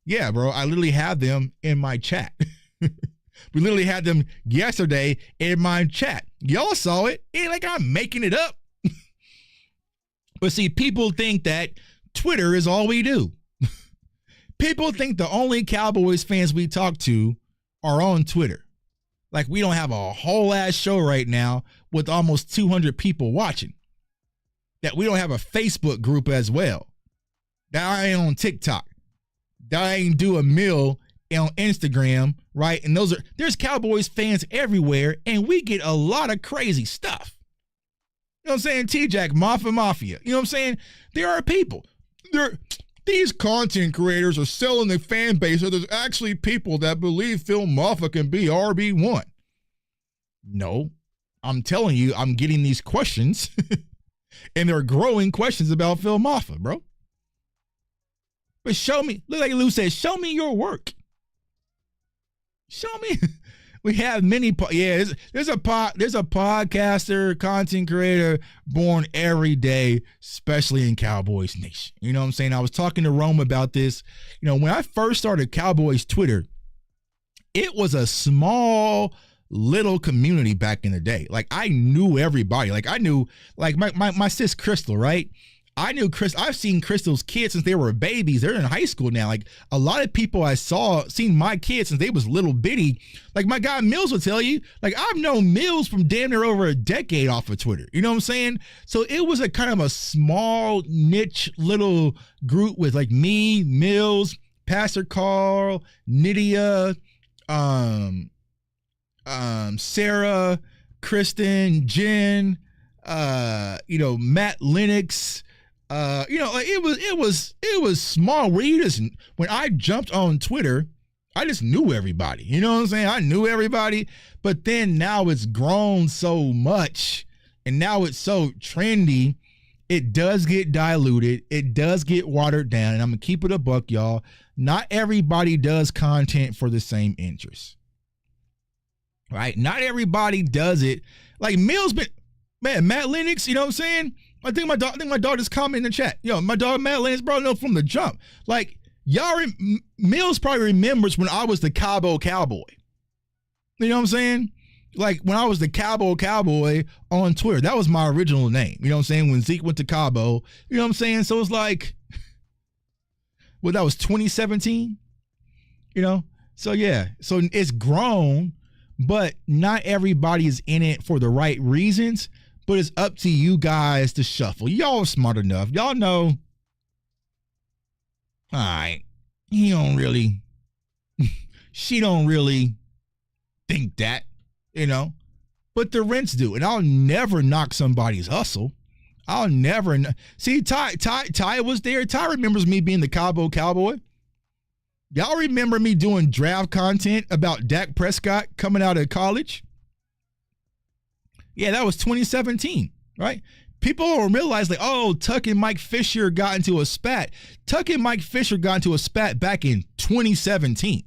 Yeah, bro, I literally had them in my chat. We literally had them yesterday in my chat. Y'all saw it. It ain't like I'm making it up. But see, people think that Twitter is all we do. People think the only Cowboys fans we talk to are on Twitter. Like we don't have a whole ass show right now with almost 200 people watching. That we don't have a Facebook group as well. That I ain't on TikTok. That I ain't do a mill on Instagram, right? And there's Cowboys fans everywhere, and we get a lot of crazy stuff. You know what I'm saying? T-Jack, Mafia. You know what I'm saying? There are people. These content creators are selling the fan base, so there's actually people that believe Phil Maffa can be RB1. No, I'm telling you, I'm getting these questions. And there are growing questions about Phil Maffa, bro. But show me, look like Lou said, show me your work. Show me. We have many, there's a podcaster, content creator born every day, especially in Cowboys Nation. You know what I'm saying? I was talking to Rome about this. You know, when I first started Cowboys Twitter, it was a small little community back in the day. Like I knew everybody. Like I knew like my sis Crystal, right? I knew Crystal. I've seen Crystal's kids since they were babies. They're in high school now. Like a lot of people seen my kids since they was little bitty. Like my guy Mills will tell you, like I've known Mills from damn near over a decade off of Twitter. You know what I'm saying? So it was a kind of a small niche little group with like me, Mills, Pastor Carl, Nydia, Sarah, Kristen, Jen, Matt Lennox, it was small where when I jumped on Twitter, I just knew everybody. You know what I'm saying? I knew everybody, but then now it's grown so much and now it's so trendy. It does get diluted. It does get watered down. And I'm going to keep it a buck, y'all. Not everybody does content for the same interests. Right? Not everybody does it. Like Mills, Matt Lennox, you know what I'm saying? I think my dog just commented in the chat. Yo, my dog Matt Lennox, bro, know from the jump. Like, Mills probably remembers when I was the Cabo Cowboy. You know what I'm saying? Like, when I was the Cabo Cowboy on Twitter. That was my original name. You know what I'm saying? When Zeke went to Cabo. You know what I'm saying? So it's like, well, that was 2017. You know? So, yeah. So it's grown. But not everybody is in it for the right reasons, but it's up to you guys to shuffle. Y'all are smart enough. Y'all know, all right, she don't really think that, you know, but the rents do. And I'll never knock somebody's hustle. I'll never, see, Ty was there. Ty remembers me being the Cabo Cowboy. Y'all remember me doing draft content about Dak Prescott coming out of college? Yeah, that was 2017, right? People don't realize, like, oh, Tuck and Mike Fisher got into a spat. Tuck and Mike Fisher got into a spat back in 2017.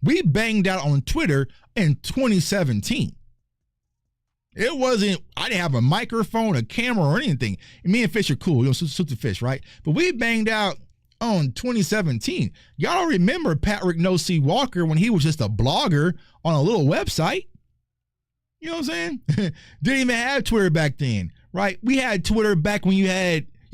We banged out on Twitter in 2017. It wasn't, I didn't have a microphone, a camera, or anything. And me and Fish are cool. You know, shoot the Fish, right? But we banged out on 2017. Y'all don't remember Patrick No C. Walker when he was just a blogger on a little website? You know what I'm saying? Didn't even have Twitter back then, right? We had Twitter back when you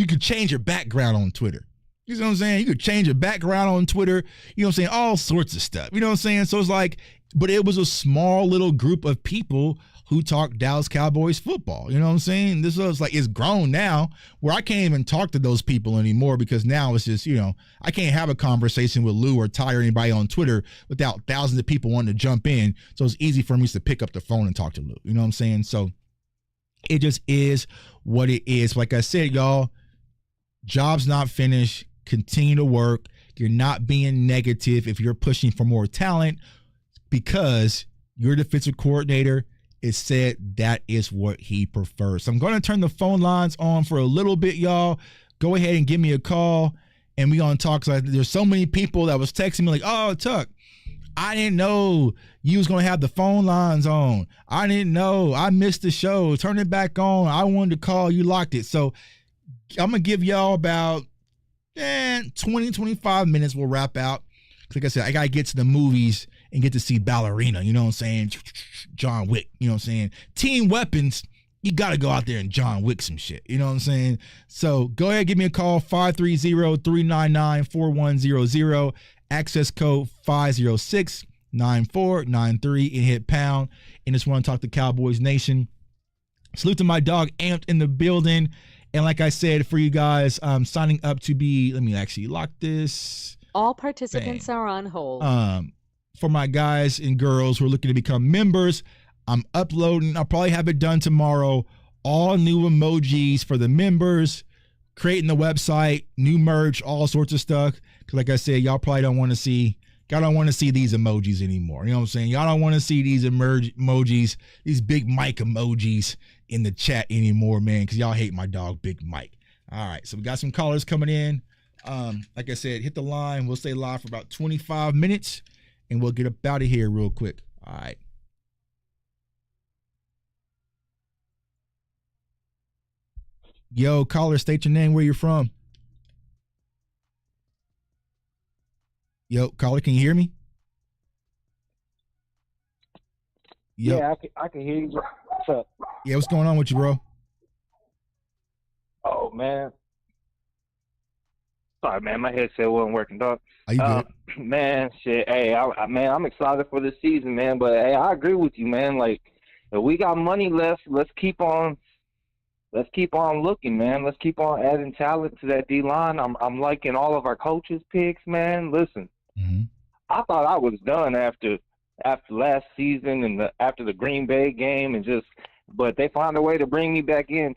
could change your background on Twitter. You know what I'm saying? You could change your background on Twitter. You know what I'm saying? All sorts of stuff. You know what I'm saying? So it's like, but it was a small little group of people who talk Dallas Cowboys football. You know what I'm saying? This was like, it's grown now where I can't even talk to those people anymore because now it's just, you know, I can't have a conversation with Lou or Ty or anybody on Twitter without thousands of people wanting to jump in. So it's easy for me to pick up the phone and talk to Lou. You know what I'm saying? So it just is what it is. Like I said, y'all, job's not finished. Continue to work. You're not being negative if you're pushing for more talent because your defensive coordinator is said that is what he prefers. So I'm going to turn the phone lines on for a little bit, y'all. Go ahead and give me a call, and we're going to talk. So there's so many people that was texting me like, oh, Tuck, I didn't know you was going to have the phone lines on. I didn't know. I missed the show. Turn it back on. I wanted to call. You locked it. So I'm going to give y'all about 20, 25 minutes. We'll wrap out. Like I said, I got to get to the movies and get to see Ballerina, you know what I'm saying? John Wick, you know what I'm saying? Team Weapons, you got to go out there and John Wick some shit, you know what I'm saying? So go ahead, give me a call, 530-399-4100, access code 506-9493, and hit pound. And just want to talk to Cowboys Nation. Salute to my dog, Amped in the building. And like I said, for you guys, signing up to be, let me actually lock this. All participants are on hold. For my guys and girls who are looking to become members, I'm uploading, I'll probably have it done tomorrow, all new emojis for the members, creating the website, new merch, all sorts of stuff. Because like I said, y'all probably don't want to see, y'all don't want to see these emojis anymore. You know what I'm saying? Y'all don't want to see these emojis, these Big Mike emojis in the chat anymore, man, because y'all hate my dog, Big Mike. All right, so we got some callers coming in. Like I said, hit the line. We'll stay live for about 25 minutes. And we'll get up out of here real quick. All right. Yo, caller, state your name, where you're from. Yo, caller, can you hear me? Yo. Yeah, I can hear you. What's up? Yeah, what's going on with you, bro? Oh, man. Sorry, man, my headset wasn't working, dog. Are you good? Man, shit, hey, I'm excited for this season, man, but, hey, I agree with you, man. Like, if we got money left, let's keep on looking, man. Let's keep on adding talent to that D-line. I'm liking all of our coaches' picks, man. Listen, I thought I was done after last season and after the Green Bay game but they found a way to bring me back in.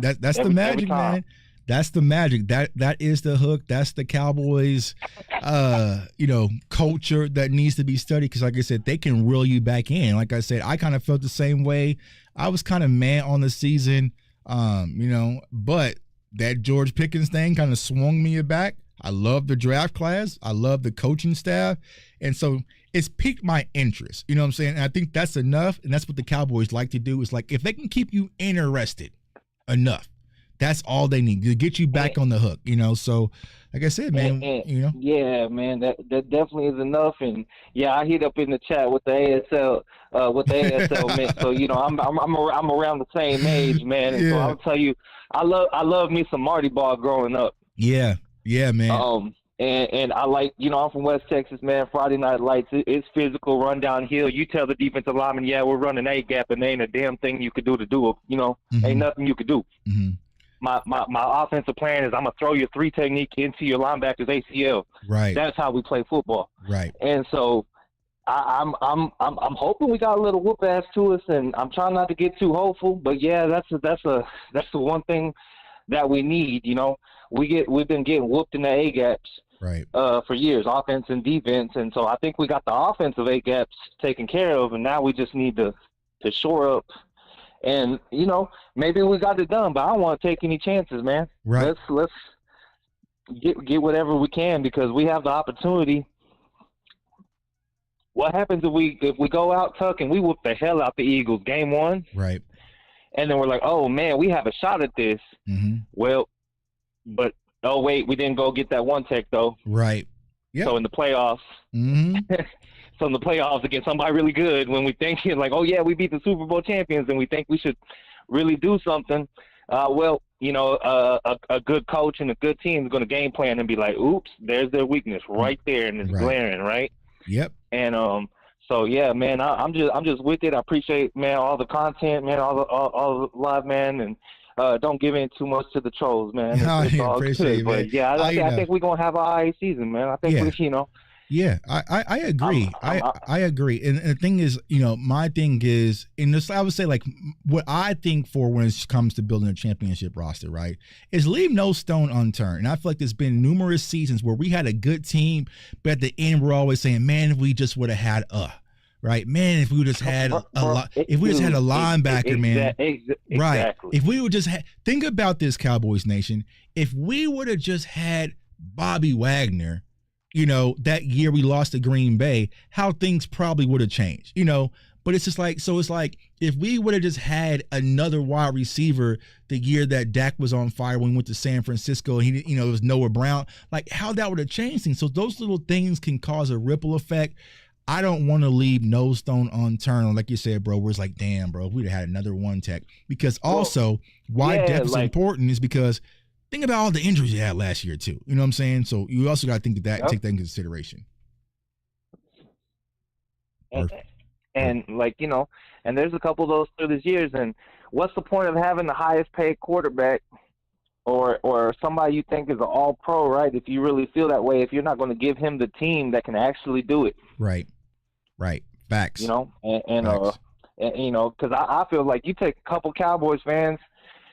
That's the magic, man. That's the magic. That is the hook. That's the Cowboys, culture that needs to be studied. Because, like I said, they can reel you back in. Like I said, I kind of felt the same way. I was kind of mad on the season, but that George Pickens thing kind of swung me back. I love the draft class. I love the coaching staff. And so it's piqued my interest. You know what I'm saying? And I think that's enough. And that's what the Cowboys like to do. Is like, if they can keep you interested enough, that's all they need to get you back on the hook, So, like I said, man, Yeah, man, that definitely is enough. And yeah, I hit up in the chat with the ASL, man. So I'm around the same age, man. And so I'll tell you, I love me some Marty Ball growing up. Yeah, man. And I like, I'm from West Texas, man. Friday Night Lights, it's physical, run downhill. You tell the defensive lineman, yeah, we're running A gap, and there ain't a damn thing you could do it. Ain't nothing you could do. Mm-hmm. My offensive plan is I'm gonna throw your 3 technique into your linebacker's ACL. Right. That's how we play football. Right. And so I'm hoping we got a little whoop ass to us, and I'm trying not to get too hopeful. But yeah, that's the one thing that we need. We've been getting whooped in the A gaps. Right. For years, offense and defense, and so I think we got the offensive A gaps taken care of, and now we just need to shore up. And maybe we got it done, but I don't want to take any chances, man. Right. Let's get whatever we can, because we have the opportunity. what happens if we go out, Tuck, and we whoop the hell out the Eagles game 1? Right. And then we're like, oh, man, we have a shot at this. Mm-hmm. Well, but, oh, wait, we didn't go get that 1 tech, though. Right. Yeah. So in the playoffs, so in the playoffs against somebody really good, when we think, like, oh, yeah, we beat the Super Bowl champions and we think we should really do something, well, you know, a good coach and a good team is going to game plan and be like, oops, there's their weakness right there, and it's glaring, right? Yep. And so yeah, man, I'm just with it. I appreciate, man, all the content, man, all the live, man, and don't give in too much to the trolls, man. It's all good. But yeah, I think we're gonna have a high season, man. I think you know. Yeah, I agree. I agree. And the thing is, you know, my thing is, in this, I would say, like, what I think for when it comes to building a championship roster, right, is leave no stone unturned. And I feel like there's been numerous seasons where we had a good team, but at the end we're always saying, man, if we just would have had right, man, if we just had if we just had a linebacker, man, right, if we would just think about this, Cowboys Nation, if we would have just had Bobby Wagner, you know, that year we lost to Green Bay, how things probably would have changed, you know. But it's just like, so it's like, if we would have just had another wide receiver the year that Dak was on fire when we went to San Francisco, he, you know, it was Noah Brown, like how that would have changed things. So those little things can cause a ripple effect. I don't want to leave no stone unturned, like you said, bro, where it's like, damn, bro, if we'd have had another 1 tech. Because also, why depth is important is because think about all the injuries you had last year, too. You know what I'm saying? So you also got to think that take that into consideration. And like, you know, and there's a couple of those through these years. And what's the point of having the highest paid quarterback or somebody you think is an all-pro, right, if you really feel that way, if you're not going to give him the team that can actually do it? Right. Facts. You know, and you know, because I feel like you take a couple Cowboys fans,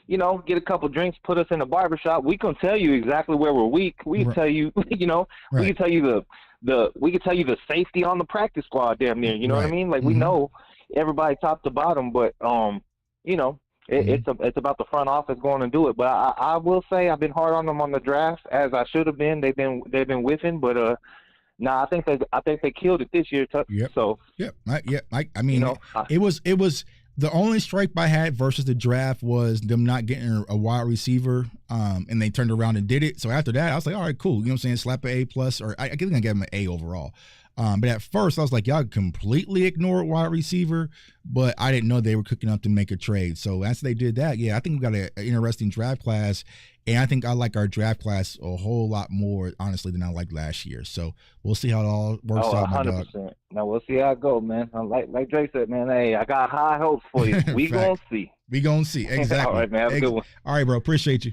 you know, get a couple drinks, put us in a barbershop. We can tell you exactly where we're weak. We can tell you, you know, we can tell you we can tell you the safety on the practice squad damn near. You know what I mean? Like we know everybody top to bottom, but you know, it's about the front office going to do it. But I will say I've been hard on them on the draft, as I should have been. They've been whiffing, but I think they killed it this year. Yep. So I mean, you know, it was. The only stripe I had versus the draft was them not getting a wide receiver, and they turned around and did it. So after that, I was like, all right, cool. You know what I'm saying? Slap an A+, or I think I gave them an A overall. But at first, I was like, y'all completely ignored wide receiver, but I didn't know they were cooking up to make a trade. So after they did that, yeah, I think we got an interesting draft class, and I think I like our draft class a whole lot more, honestly, than I liked last year. So we'll see how it all works out, my dog. 100%. Now we'll see how it goes, man. Like Drake said, man, hey, I got high hopes for you. We gonna see. We gonna see. Exactly. All right, man. Have a good one. All right, bro. Appreciate you.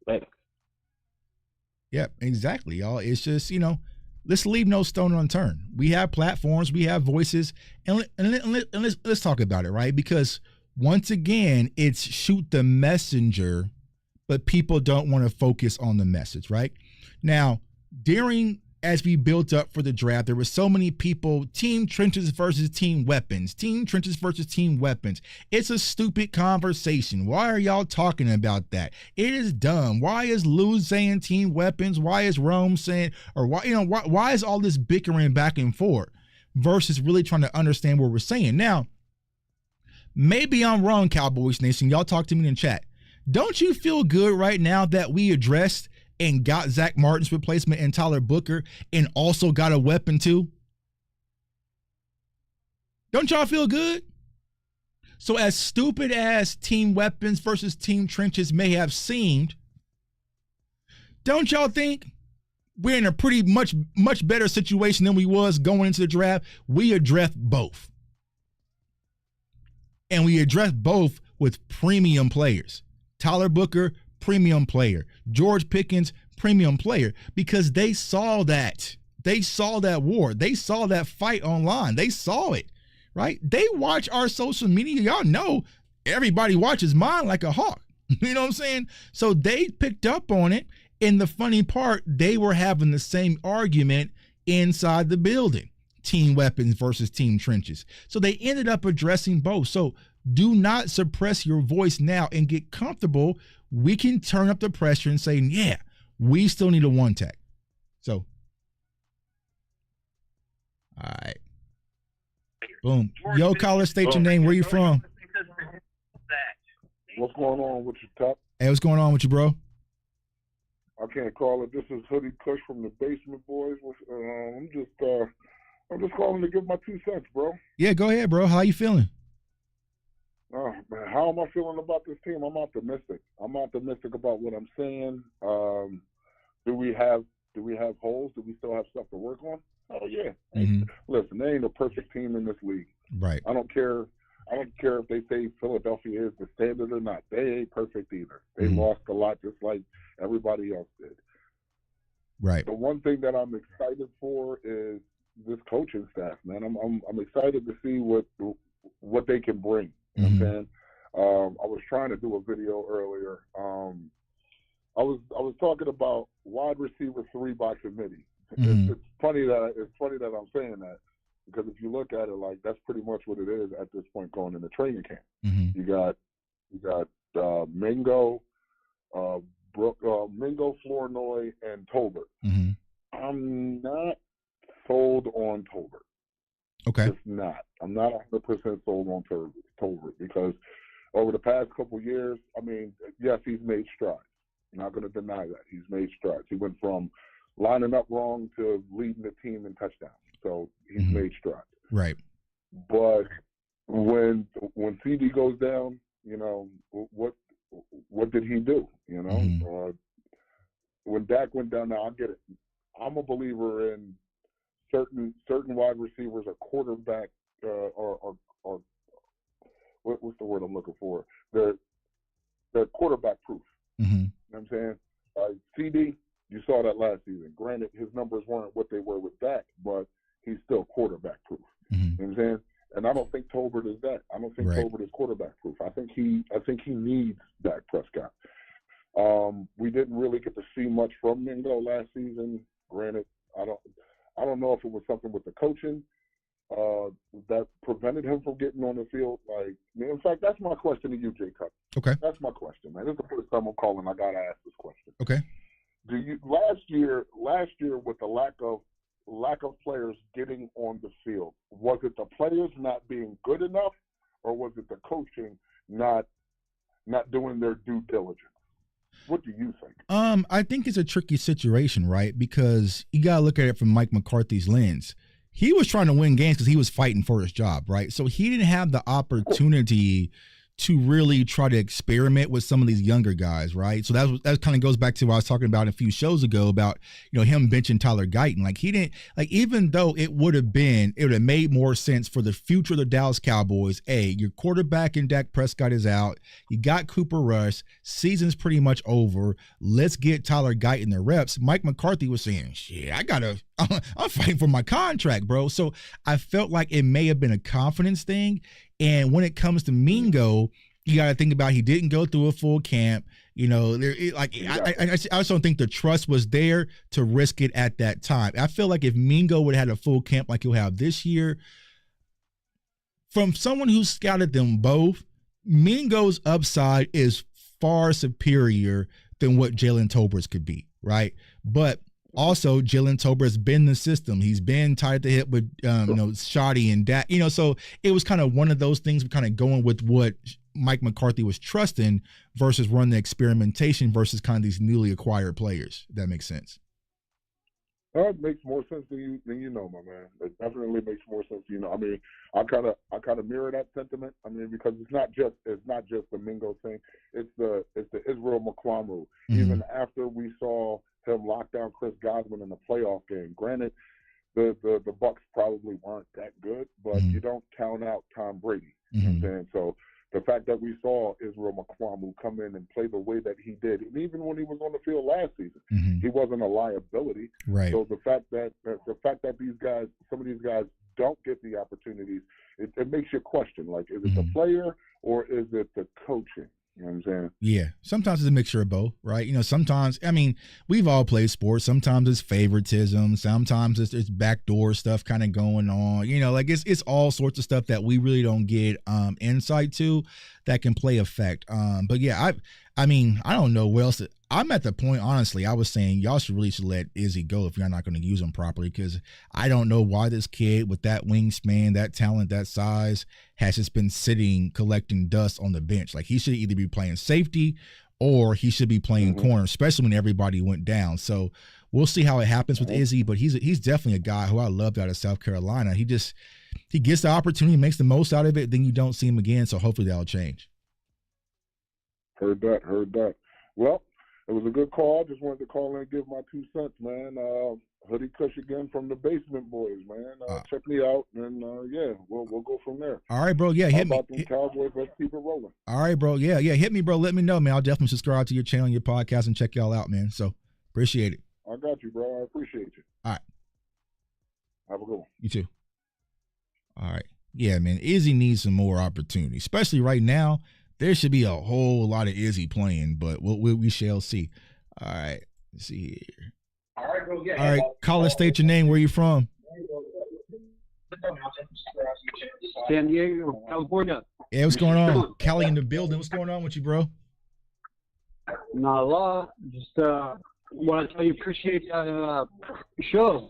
Later. Yep, exactly, y'all. It's just, you know, let's leave no stone unturned. We have platforms, we have voices, and let's talk about it, right? Because once again, it's shoot the messenger, but people don't want to focus on the message, right? Now, as we built up for the draft, there were so many people, team trenches versus team weapons, team trenches versus team weapons. It's a stupid conversation. Why are y'all talking about that? It is dumb. Why is Lou saying team weapons? Why is Rome saying, or why is all this bickering back and forth versus really trying to understand what we're saying? Now, maybe I'm wrong, Cowboys Nation. Y'all talk to me in chat. Don't you feel good right now that we addressed and got Zach Martin's replacement and Tyler Booker and also got a weapon too? Don't y'all feel good? So as stupid as team weapons versus team trenches may have seemed, don't y'all think we're in a pretty much better situation than we was going into the draft? We addressed both. And we addressed both with premium players. Tyler Booker, premium player. George Pickens, premium player, because they saw that. They saw that war. They saw that fight online. They saw it, right? They watch our social media. Y'all know everybody watches mine like a hawk. You know what I'm saying? So they picked up on it. And the funny part, they were having the same argument inside the building. Team weapons versus team trenches. So they ended up addressing both. So do not suppress your voice now and get comfortable. We can turn up the pressure and say, yeah, we still need a 1 tech. So All right. Boom. Yo, caller, state your name. Where you from? What's going on with you, Top? Hey, what's going on with you, bro? I can't call it. This is Hoodie Kush from the Basement Boys. I'm just calling to give my 2 cents, bro. Yeah, go ahead, bro. How you feeling? Oh man, how am I feeling about this team? I'm optimistic. I'm optimistic about what I'm saying. Do we have holes? Do we still have stuff to work on? Oh yeah. Mm-hmm. Listen, they ain't a perfect team in this league. Right. I don't care if they say Philadelphia is the standard or not. They ain't perfect either. They lost a lot just like everybody else did. Right. The one thing that I'm excited for is this coaching staff, man. I'm excited to see what they can bring. You know what I'm saying? I was trying to do a video earlier. I was talking about wide receiver 3 by committee. It's funny that I'm saying that, because if you look at it, like, that's pretty much what it is at this point going into training camp. You got Mingo, Mingo, Flournoy, and Tolbert. I'm not sold on Tolbert. Okay. Just not. I'm not 100% sold on Tolbert because over the past couple years, I mean, yes, he's made strides. I'm not going to deny that. He's made strides. He went from lining up wrong to leading the team in touchdowns. So he's made strides. Right. But when CD goes down, you know, what did he do? You know, when Dak went down, now I get it. I'm a believer in certain wide receivers are quarterback or what's the word I'm looking for? They're quarterback proof. You know what I'm saying? CD, you saw that last season. Granted, his numbers weren't what they were with Dak, but he's still quarterback proof. You know what I'm saying? And I don't think Tolbert is that. I don't think Tolbert is quarterback proof. I think he needs Dak Prescott. We didn't really get to see much from Mingo last season. Granted, I don't know if it was something with the coaching that prevented him from getting on the field. Like, in fact, that's my question to you, Jay Cup. Okay. That's my question, man. This is the first time I'm calling. I gotta ask this question. Okay. Do you last year with the lack of players getting on the field, was it the players not being good enough, or was it the coaching not doing their due diligence? What do you think? I think it's a tricky situation, right? Because you gotta look at it from Mike McCarthy's lens. He was trying to win games because he was fighting for his job, right? So he didn't have the opportunity to really try to experiment with some of these younger guys, right? So that kind of goes back to what I was talking about a few shows ago about, you know, him benching Tyler Guyton. Like, he didn't, like, even though it would have made more sense for the future of the Dallas Cowboys. Your quarterback in Dak Prescott is out. You got Cooper Rush. Season's pretty much over. Let's get Tyler Guyton the reps. Mike McCarthy was saying, shit, I'm fighting for my contract, bro. So I felt like it may have been a confidence thing. And when it comes to Mingo, you got to think about he didn't go through a full camp. You know, I just don't think the trust was there to risk it at that time. I feel like if Mingo would have had a full camp like he'll have this year, from someone who scouted them both, Mingo's upside is far superior than what Jalen Tolbert's could be, right? But also, Jalen Tolbert has been in the system. He's been tied at the hip with, Shoddy and Dak. You know, so it was kind of one of those things, kind of going with what Mike McCarthy was trusting versus running the experimentation versus kind of these newly acquired players. If that makes sense. That makes more sense than you know, my man. It definitely makes more sense. You know, I mean, I kind of mirror that sentiment. I mean, because it's not just the Mingo thing. It's the Israel Mukuamu. Even after we saw him lock down Chris Godwin in the playoff game. Granted, the Bucs probably weren't that good, but you don't count out Tom Brady. You know what I'm saying? So the fact that we saw Israel Mukuamu come in and play the way that he did, and even when he was on the field last season, he wasn't a liability. Right. So the fact that some of these guys don't get the opportunities, it makes you question, like, is it the player or is it the coaching? You know what I'm saying? Yeah. Sometimes it's a mixture of both, right? You know, sometimes, I mean, we've all played sports. Sometimes it's favoritism. Sometimes it's backdoor stuff kind of going on. You know, like it's all sorts of stuff that we really don't get insight to that can play effect. But yeah, I mean, I don't know what else. I'm at the point, honestly, I was saying y'all really should let Izzy go if you're not going to use him properly, because I don't know why this kid with that wingspan, that talent, that size has just been sitting collecting dust on the bench. Like, he should either be playing safety or he should be playing corner, especially when everybody went down. So we'll see how it happens with Izzy, but he's definitely a guy who I loved out of South Carolina. He gets the opportunity, makes the most out of it, then you don't see him again, so hopefully that'll change. Heard that. Well, it was a good call. Just wanted to call in and give my 2 cents, man. Hoodie Kush again from the Basement Boys, man. Check me out, and yeah, we'll go from there. All right, bro. Yeah, hit me. Them Cowboys, let's keep it rolling. All right, bro. Yeah, hit me, bro. Let me know, man. I'll definitely subscribe to your channel and your podcast and check y'all out, man. So appreciate it. I got you, bro. I appreciate you. All right. Have a good one. You too. All right. Yeah, man. Izzy needs some more opportunity, especially right now. There should be a whole lot of Izzy playing, but we shall see. All right. Let's see here. All right, bro. Yeah. All right. Call and state your name. Where you from? San Diego, California. Yeah, what's going on? Kelly in the building. What's going on with you, bro? Not a lot. Just want to tell you, appreciate the show.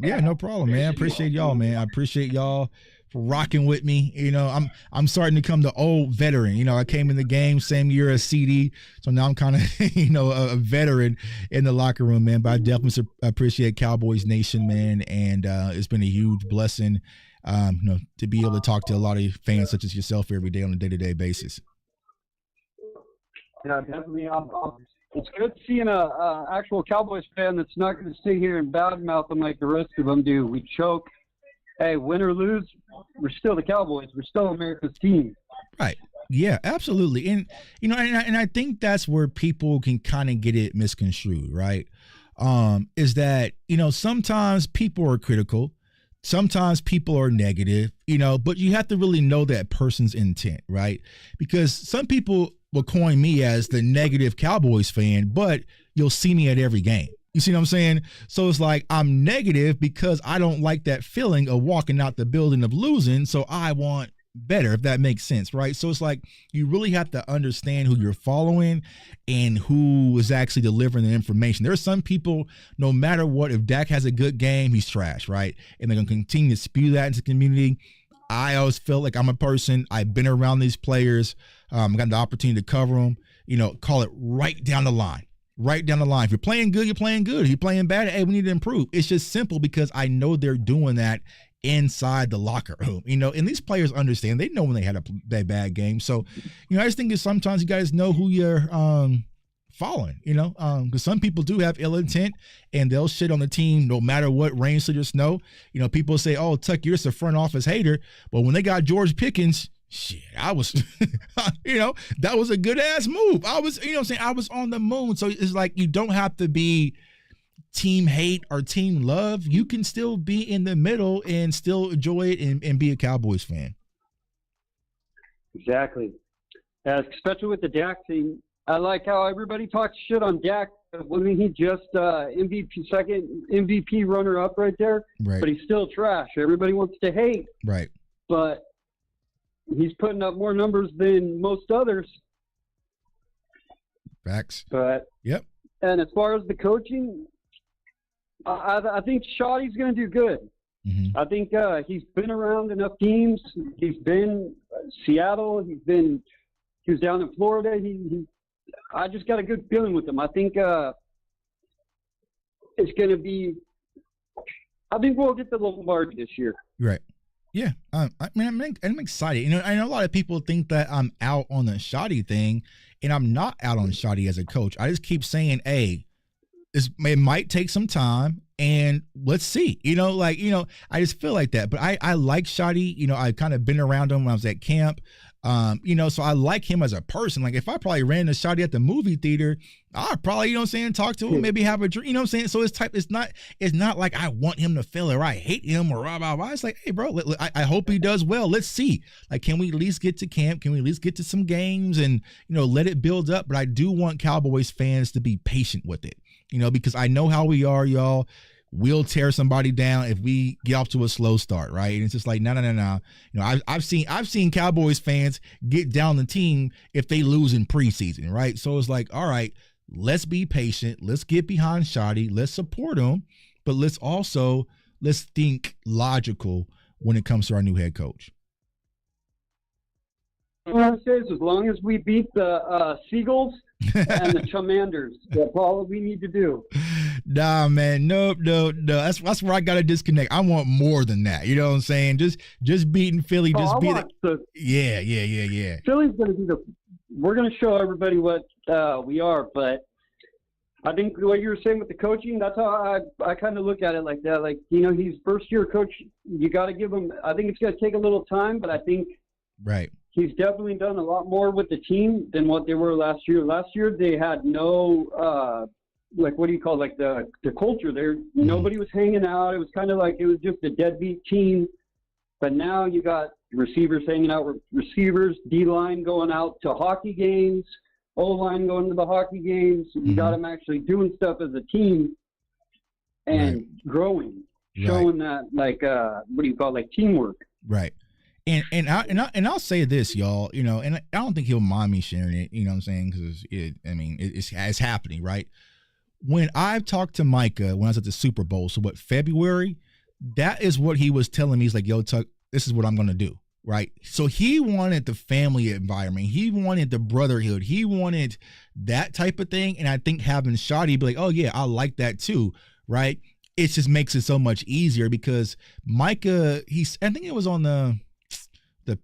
Yeah, no problem, man. Appreciate y'all, man. I appreciate y'all for rocking with me. You know, I'm starting to become the old veteran. You know, I came in the game same year as CD, so now I'm kind of a veteran in the locker room, man. But I definitely appreciate Cowboys Nation, man, and it's been a huge blessing, to be able to talk to a lot of fans such as yourself every day on a day-to-day basis. Yeah, definitely. It's good seeing a actual Cowboys fan that's not going to sit here and badmouth them like the rest of them do. We choke. Hey, win or lose, we're still the Cowboys. We're still America's team. Right. Yeah, absolutely. And, and I think that's where people can kind of get it misconstrued, right? Is that, sometimes people are critical. Sometimes people are negative, but you have to really know that person's intent, right? Because some people will coin me as the negative Cowboys fan, but you'll see me at every game. You see what I'm saying? So it's like I'm negative because I don't like that feeling of walking out the building of losing. So I want better, if that makes sense, right? So it's like you really have to understand who you're following and who is actually delivering the information. There are some people, no matter what, if Dak has a good game, he's trash, right? And they're going to continue to spew that into the community. I always feel like I'm a person, I've been around these players, got the opportunity to cover them, call it right down the line. Right down the line. If you're playing good, you're playing good. If you're playing bad, hey, we need to improve. It's just simple because I know they're doing that inside the locker room, and these players understand. They know when they had that bad game. So, I just think that sometimes you guys know who you're following, because some people do have ill intent and they'll shit on the team no matter what, rain, sleet, or snow. People say, oh, Tuck, you're just a front office hater. But when they got George Pickens, shit, I was, that was a good ass move. I was, I was on the moon. So it's like, you don't have to be team hate or team love. You can still be in the middle and still enjoy it and be a Cowboys fan. Exactly. Especially with the Dak thing. I like how everybody talks shit on Dak. When he just second MVP runner up right there, right. But he's still trash. Everybody wants to hate. Right. But he's putting up more numbers than most others. Facts. But yep. And as far as the coaching, I think Shoddy's going to do good. Mm-hmm. I think he's been around enough teams. He's been Seattle. He was down in Florida. I just got a good feeling with him. I think it's going to be. I think we'll get the Lombardi this year. Right. Yeah, I'm excited. I know a lot of people think that I'm out on the Shoddy thing, and I'm not out on Shoddy as a coach. I just keep saying, hey, it might take some time, and let's see. I just feel like that. But I like Shoddy. I've kind of been around him when I was at camp. So I like him as a person. Like if I probably ran into Shoddy at the movie theater, I'd probably, talk to him, maybe have a drink, So it's not like I want him to feel or I hate him or blah, blah, blah. It's like, hey bro, I hope he does well. Let's see. Like, can we at least get to camp? Can we at least get to some games and, let it build up? But I do want Cowboys fans to be patient with it, because I know how we are, y'all. We'll tear somebody down if we get off to a slow start, right? And it's just like, no. I've seen Cowboys fans get down the team if they lose in preseason, right? So it's like, all right, let's be patient. Let's get behind Shotty. Let's support him, but let's think logical when it comes to our new head coach. What I say is, as long as we beat the Seagulls and the Commanders, that's all we need to do. Nah, man, no. That's where I gotta disconnect. I want more than that. You know what I'm saying? Just beating Philly. Yeah. Philly's gonna be we're gonna show everybody what we are. But I think what you were saying with the coaching, that's how I kind of look at it like that. Like, he's first year coach. You got to give him. I think it's gonna take a little time, but I think right. He's definitely done a lot more with the team than what they were last year. Last year they had no what do you call it? Like the culture there. Nobody was hanging out. It was kind of like it was just a deadbeat team. But now you got receivers hanging out with receivers, D-line going out to hockey games, O-line going to the hockey games. You got them actually doing stuff as a team and growing, showing that like teamwork. Right. And I'll say this, y'all, and I don't think he'll mind me sharing it, you know what I'm saying? Because it's happening, right? When I've talked to Micah when I was at the Super Bowl, so February, that is what he was telling me. He's like, yo, Tuck, this is what I'm going to do, right? So he wanted the family environment. He wanted the brotherhood. He wanted that type of thing. And I think having Shotty be like, oh, yeah, I like that too, right? It just makes it so much easier because Micah, I think it was on the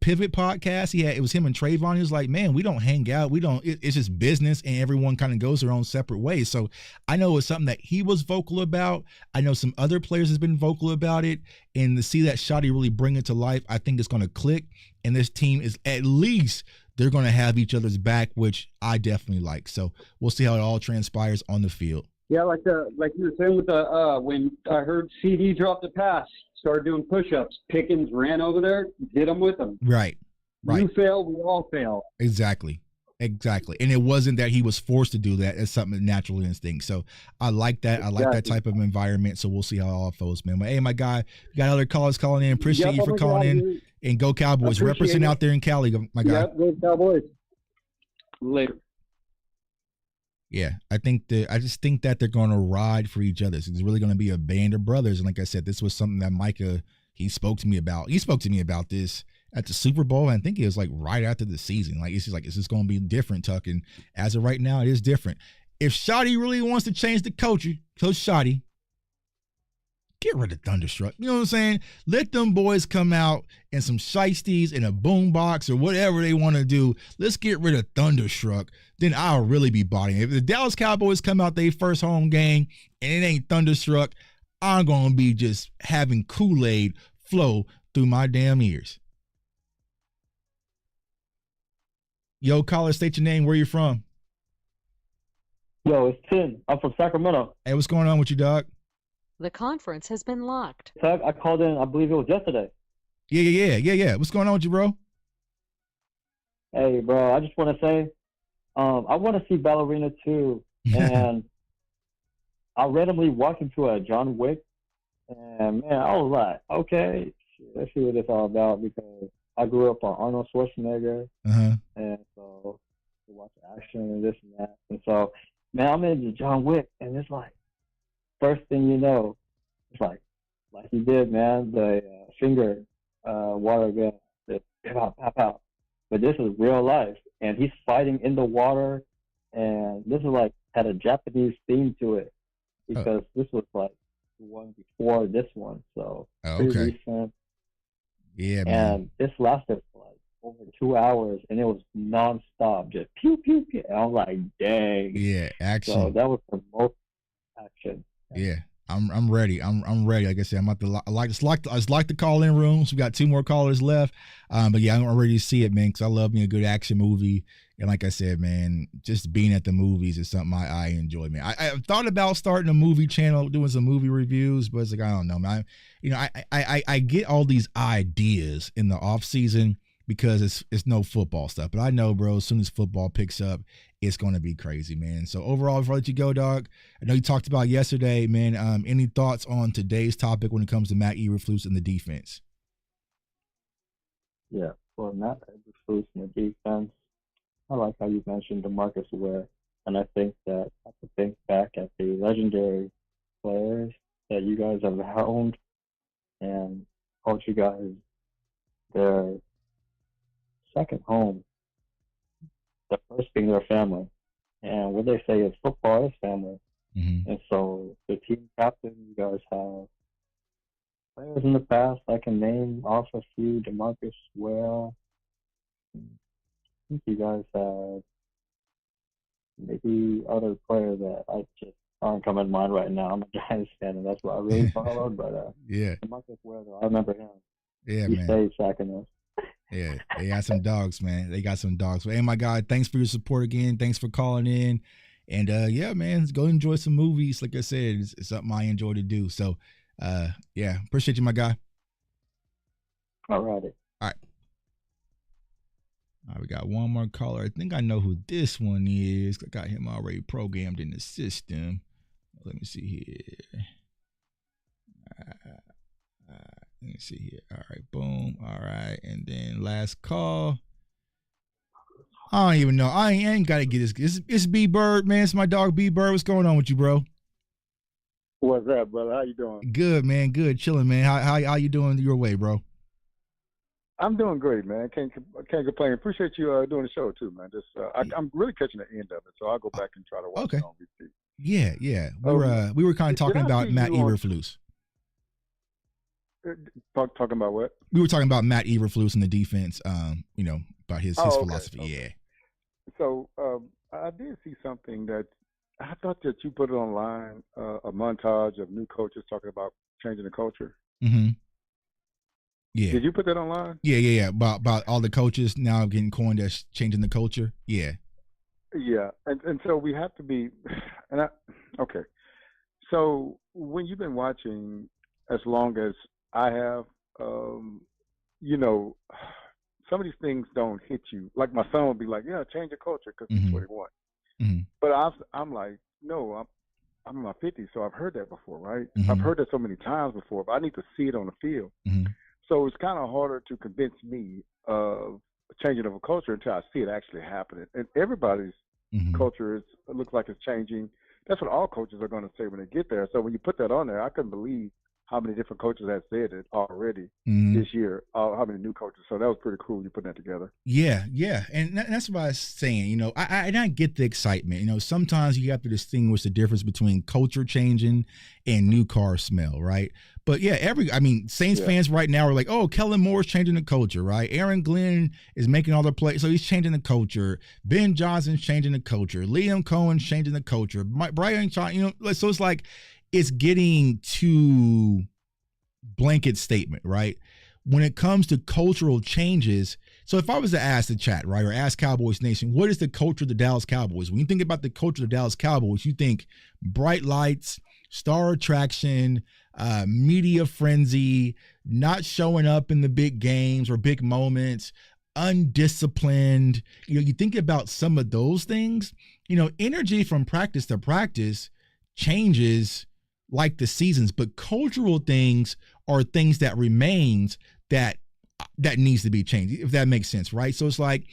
Pivot podcast. It was him and Trayvon. He was like, man, we don't hang out. It's just business and everyone kind of goes their own separate ways. So I know it's something that he was vocal about. I know some other players has been vocal about it. And to see that Shotty really bring it to life, I think it's going to click. And this team is at least they're going to have each other's back, which I definitely like. So we'll see how it all transpires on the field. Yeah, like you were saying with when I heard CD drop the pass, started doing push-ups. Pickens ran over there, did them with him. Right. You fail, we all fail. Exactly. And it wasn't that he was forced to do that. It's something natural instinct. So I like that. I like that type of environment. So we'll see how it all goes, man. But hey, my guy, you got other callers calling in. Appreciate you for calling in. And go Cowboys. Represent out there in Cali, my guy. Yep, go Cowboys. Later. Yeah, I just think that they're going to ride for each other. So it's really going to be a band of brothers. And like I said, this was something that Micah, he spoke to me about. He spoke to me about this at the Super Bowl. And I think it was like right after the season. Like, it's just like, is this going to be different, Tuck? And as of right now, it is different. If Shotty really wants to change the culture, Coach Shotty, get rid of Thunderstruck. You know what I'm saying? Let them boys come out in some shiesties in a boombox or whatever they want to do. Let's get rid of Thunderstruck. Then I'll really be buying it. If the Dallas Cowboys come out their first home game and it ain't Thunderstruck, I'm going to be just having Kool-Aid flow through my damn ears. Yo, caller, state your name. Where you from? Yo, it's Tim. I'm from Sacramento. Hey, what's going on with you, dog? The conference has been locked. I called in, I believe it was yesterday. Yeah. What's going on with you, bro? Hey, bro, I just want to say, I want to see Ballerina too. And I randomly walked into a John Wick, and man, I was like, okay, let's see what it's all about, because I grew up on Arnold Schwarzenegger, and so to watch action and this and that. And so, man, I'm into John Wick, and it's like, first thing you know, it's like he did, man, the finger water gun, the pop. But this is real life, and he's fighting in the water, and this is like had a Japanese theme to it, because this was like the one before this one, so pretty recent. Yeah, man. And this lasted for like over 2 hours, and it was nonstop, just pew pew pew. And I'm like, dang. Yeah, action. So that was the most action. Yeah, I'm ready. I'm ready. Like I said, I'm about to I just like the call in rooms. We got 2 more callers left. But yeah, I'm ready to see it, man, because I love me a good action movie. And like I said, man, just being at the movies is something I enjoy, man. I thought about starting a movie channel, doing some movie reviews, but it's like, I don't know, man. I get all these ideas in the off season because it's no football stuff. But I know, bro, as soon as football picks up, it's going to be crazy, man. So overall, before I let you go, dog, I know you talked about yesterday, man. Any thoughts on today's topic when it comes to Matt Eberflus and the defense? Yeah, well, Matt Eberflus and the defense, I like how you mentioned DeMarcus Ware. And I think that I have to think back at the legendary players that you guys have owned and called you guys their second home, the first being their family. And what they say is football is family. Mm-hmm. And so the team captain, you guys have players in the past. I can name off a few. DeMarcus Ware. I think you guys have maybe other players that I just aren't coming to mind right now. I'm a Giants fan, and that's what I really followed. But yeah, DeMarcus Ware, though, I remember him. Yeah, he man. stayed sacking us. Yeah, they got some dogs, man. They got some dogs. But, hey, my God, thanks for your support again. Thanks for calling in. And, yeah, man, let's go enjoy some movies. Like I said, it's something I enjoy to do. So, yeah, appreciate you, my guy. All righty. All right. All right, we got one more caller. I think I know who this one is. I got him already programmed in the system. Let me see here. Let me see here. All right, boom. All right, and then last call. I don't even know. I ain't got to get this. It's B Bird, man. It's my dog B Bird. What's going on with you, bro? What's up, brother? How you doing? Good, man. Good, chilling, man. How you doing your way, bro? I'm doing great, man. Can't complain. Appreciate you doing the show too, man. Just I'm really catching the end of it, so I'll go back and try to watch it on repeat. Yeah. We were kind of talking about Matt Eberflus. Talking about what? We were talking about Matt Eberflus in the defense. About his philosophy. Okay. Yeah. So I did see something that I thought that you put it online, a montage of new coaches talking about changing the culture. Mm-hmm. Yeah. Did you put that online? Yeah. About all the coaches now getting coined as changing the culture. Yeah. Yeah, and so we have to be, okay. So when you've been watching as long as I have, some of these things don't hit you. Like my son would be like, "Yeah, change your culture," because he's 21. Mm-hmm. But I'm like, no, I'm in my 50s, so I've heard that before, right? Mm-hmm. I've heard that so many times before, but I need to see it on the field. Mm-hmm. So it's kind of harder to convince me of changing of a culture until I see it actually happening. And everybody's culture looks like it's changing. That's what all coaches are going to say when they get there. So when you put that on there, I couldn't believe how many different coaches have said it already this year, how many new coaches. So that was pretty cool you putting that together. Yeah. And that's what I was saying. I get the excitement. Sometimes you have to distinguish the difference between culture changing and new car smell, right? But yeah, Saints fans right now are like, oh, Kellen Moore's changing the culture, right? Aaron Glenn is making all the plays, so he's changing the culture. Ben Johnson's changing the culture. Liam Cohen's changing the culture. Brian, so it's like, it's getting too blanket statement, right? When it comes to cultural changes, so if I was to ask the chat, right, or ask Cowboys Nation, what is the culture of the Dallas Cowboys? When you think about the culture of the Dallas Cowboys, you think bright lights, star attraction, media frenzy, not showing up in the big games or big moments, undisciplined. You think about some of those things, energy from practice to practice changes like the seasons, but cultural things are things that remains that needs to be changed, if that makes sense, right? So it's like,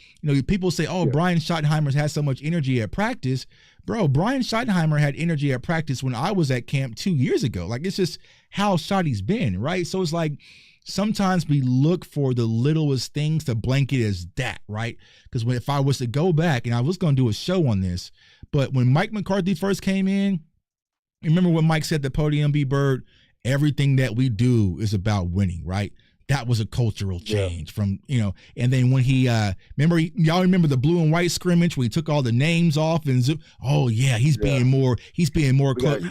people say, oh, Brian Schottenheimer has so much energy at practice. Bro, Brian Schottenheimer had energy at practice when I was at camp 2 years ago. Like, it's just how Schotty's been, right? So it's like, sometimes we look for the littlest things to blanket as that, right? Because if I was to go back, and I was going to do a show on this, but when Mike McCarthy first came in, remember what Mike said at the podium, B Bird, everything that we do is about winning, right? That was a cultural change from, and then when he, y'all remember the blue and white scrimmage where he took all the names off and, he's being more close,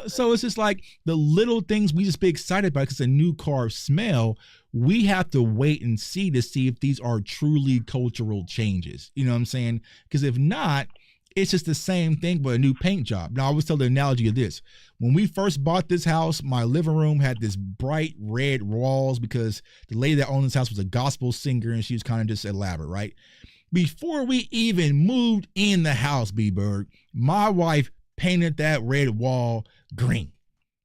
so it's just like the little things we just be excited about because it's a new car smell. We have to wait and see to see if these are truly cultural changes. You know what I'm saying? Because if not, it's just the same thing, but a new paint job. Now, I always tell the analogy of this. When we first bought this house, my living room had this bright red walls because the lady that owned this house was a gospel singer, and she was kind of just elaborate, right? Before we even moved in the house, B-Bird, my wife painted that red wall green.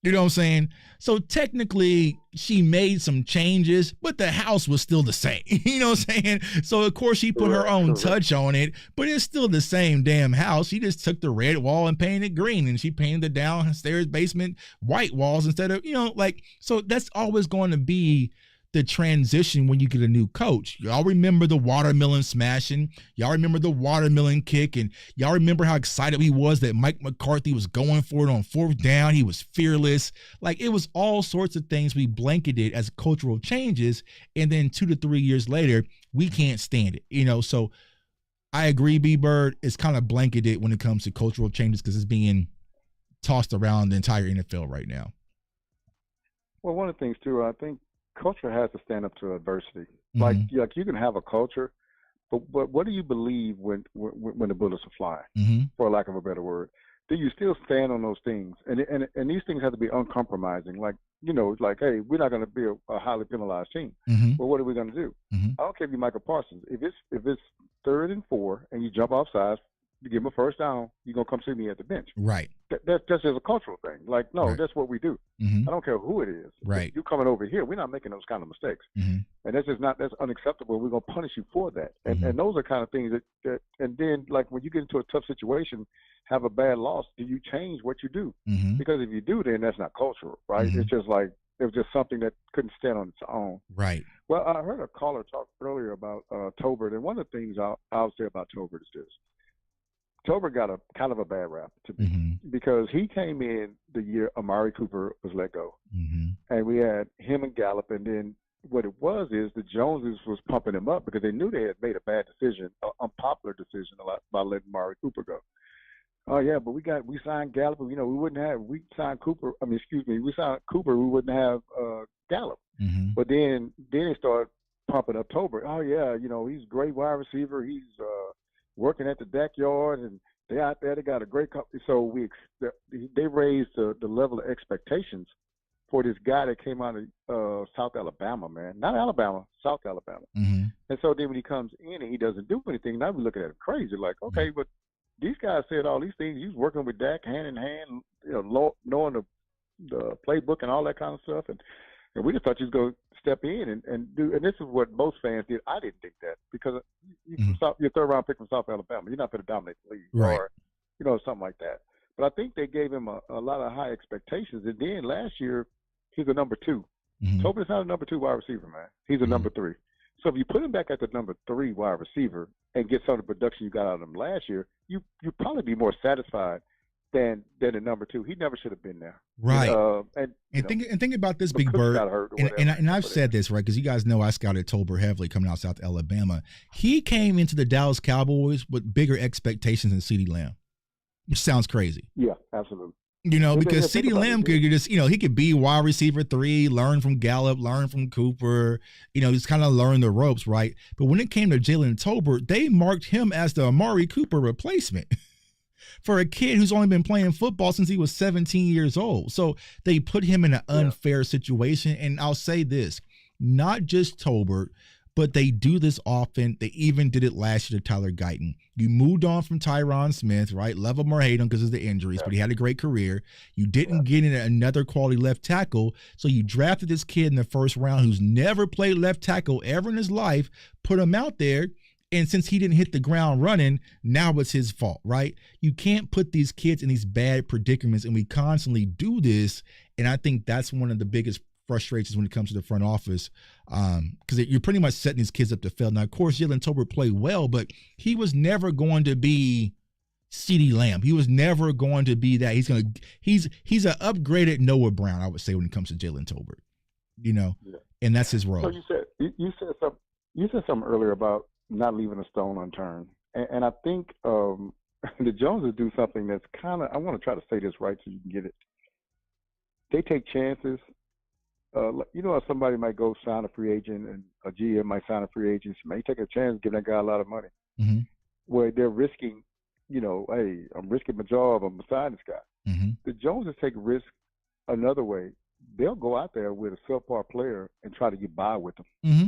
You know what I'm saying? So technically, she made some changes, but the house was still the same. You know what I'm saying? So, of course, she put her own touch on it, but it's still the same damn house. She just took the red wall and painted it green, and she painted the downstairs basement white walls instead of, so that's always going to be the transition when you get a new coach. Y'all remember the watermelon smashing. Y'all remember the watermelon kick. And y'all remember how excited he was that Mike McCarthy was going for it on 4th down. He was fearless. Like, it was all sorts of things we blanketed as cultural changes. And then 2 to 3 years later, we can't stand it. So I agree, B-Bird. It's kind of blanketed when it comes to cultural changes because it's being tossed around the entire NFL right now. Well, one of the things, too, I think culture has to stand up to adversity. Mm-hmm. Like you can have a culture, but what do you believe when the bullets are flying, mm-hmm. for lack of a better word? Do you still stand on those things? And these things have to be uncompromising. Like, hey, we're not going to be a highly penalized team. Mm-hmm. Well, what are we going to do? Mm-hmm. I don't care if you're Micah Parsons. If it's 3rd and 4 and you jump off sides, you give him a 1st down, you're going to come see me at the bench. Right. That's just a cultural thing. Like, no, right. That's what we do. Mm-hmm. I don't care who it is. Right. You coming over here, we're not making those kind of mistakes. Mm-hmm. And that's unacceptable. We're going to punish you for that. Mm-hmm. And those are kind of things that and then, like, when you get into a tough situation, have a bad loss, do you change what you do? Mm-hmm. Because if you do, then that's not cultural, right? Mm-hmm. It's just like, it was just something that couldn't stand on its own. Right. Well, I heard a caller talk earlier about Tolbert, and one of the things I'll say about Tolbert is this. Tolbert got a kind of a bad rap to me mm-hmm. because he came in the year Amari Cooper was let go. Mm-hmm. And we had him and Gallup, and then what it was is the Joneses was pumping him up because they knew they had made a bad decision, an unpopular decision by letting Amari Cooper go. Oh yeah, but we signed Gallup. We signed Cooper. We signed Cooper. We wouldn't have Gallup. Mm-hmm. But then they started pumping up Tolbert. Oh yeah, he's a great wide receiver. He's working at the backyard, and they out there. They got a great company. So they raised the level of expectations for this guy that came out of South Alabama, man. Not Alabama, South Alabama. Mm-hmm. And so then when he comes in and he doesn't do anything, now we're looking at him crazy. Like, okay, but these guys said all these things. He's working with Dak hand in hand, knowing the playbook and all that kind of stuff. And we just thought you was going to step in and do. And this is what most fans did. I didn't think that because you're 3rd round pick from South Alabama. You're not going to dominate the league, right. Or something like that. But I think they gave him a lot of high expectations. And then last year, he's a number 2. Mm-hmm. Tolbert's not a number 2 wide receiver, man. He's a number 3. So if you put him back at the number 3 wide receiver and get some of the production you got out of him last year, you'd probably be more satisfied than the number 2. He never should have been there. Right. Think about this, Big Bird. And I've said this, right, because you guys know I scouted Tolbert heavily coming out of South Alabama. He came into the Dallas Cowboys with bigger expectations than CeeDee Lamb, which sounds crazy. Yeah, absolutely. Because CeeDee Lamb could just, he could be wide receiver 3, learn from Gallup, learn from Cooper, just kind of learn the ropes, right? But when it came to Jalen Tolbert, they marked him as the Amari Cooper replacement for a kid who's only been playing football since he was 17 years old. So they put him in an unfair situation. And I'll say this, not just Tolbert, but they do this often. They even did it last year to Tyler Guyton. You moved on from Tyron Smith, right? Love him or hate him because of the injuries, but he had a great career. You didn't get in another quality left tackle, so you drafted this kid in the 1st round who's never played left tackle ever in his life, put him out there, and since he didn't hit the ground running, now it's his fault, right? You can't put these kids in these bad predicaments, and we constantly do this, and I think that's one of the biggest frustrations when it comes to the front office, because you're pretty much setting these kids up to fail. Now, of course, Jalen Tolbert played well, but he was never going to be CeeDee Lamb. He was never going to be that. He's an upgraded Noah Brown, I would say, when it comes to Jalen Tolbert. And that's his role. So you said something earlier about not leaving a stone unturned, and I think the Joneses do something that's kind of. I want to try to say this right so you can get it. They take chances. How somebody might go sign a free agent and a GM might sign a free agent. So may take a chance, give that guy a lot of money. Mm-hmm. Where they're risking, hey, I'm risking my job. I'm beside this guy. Mm-hmm. The Joneses take risk another way. They'll go out there with a subpar player and try to get by with them. Mm-hmm.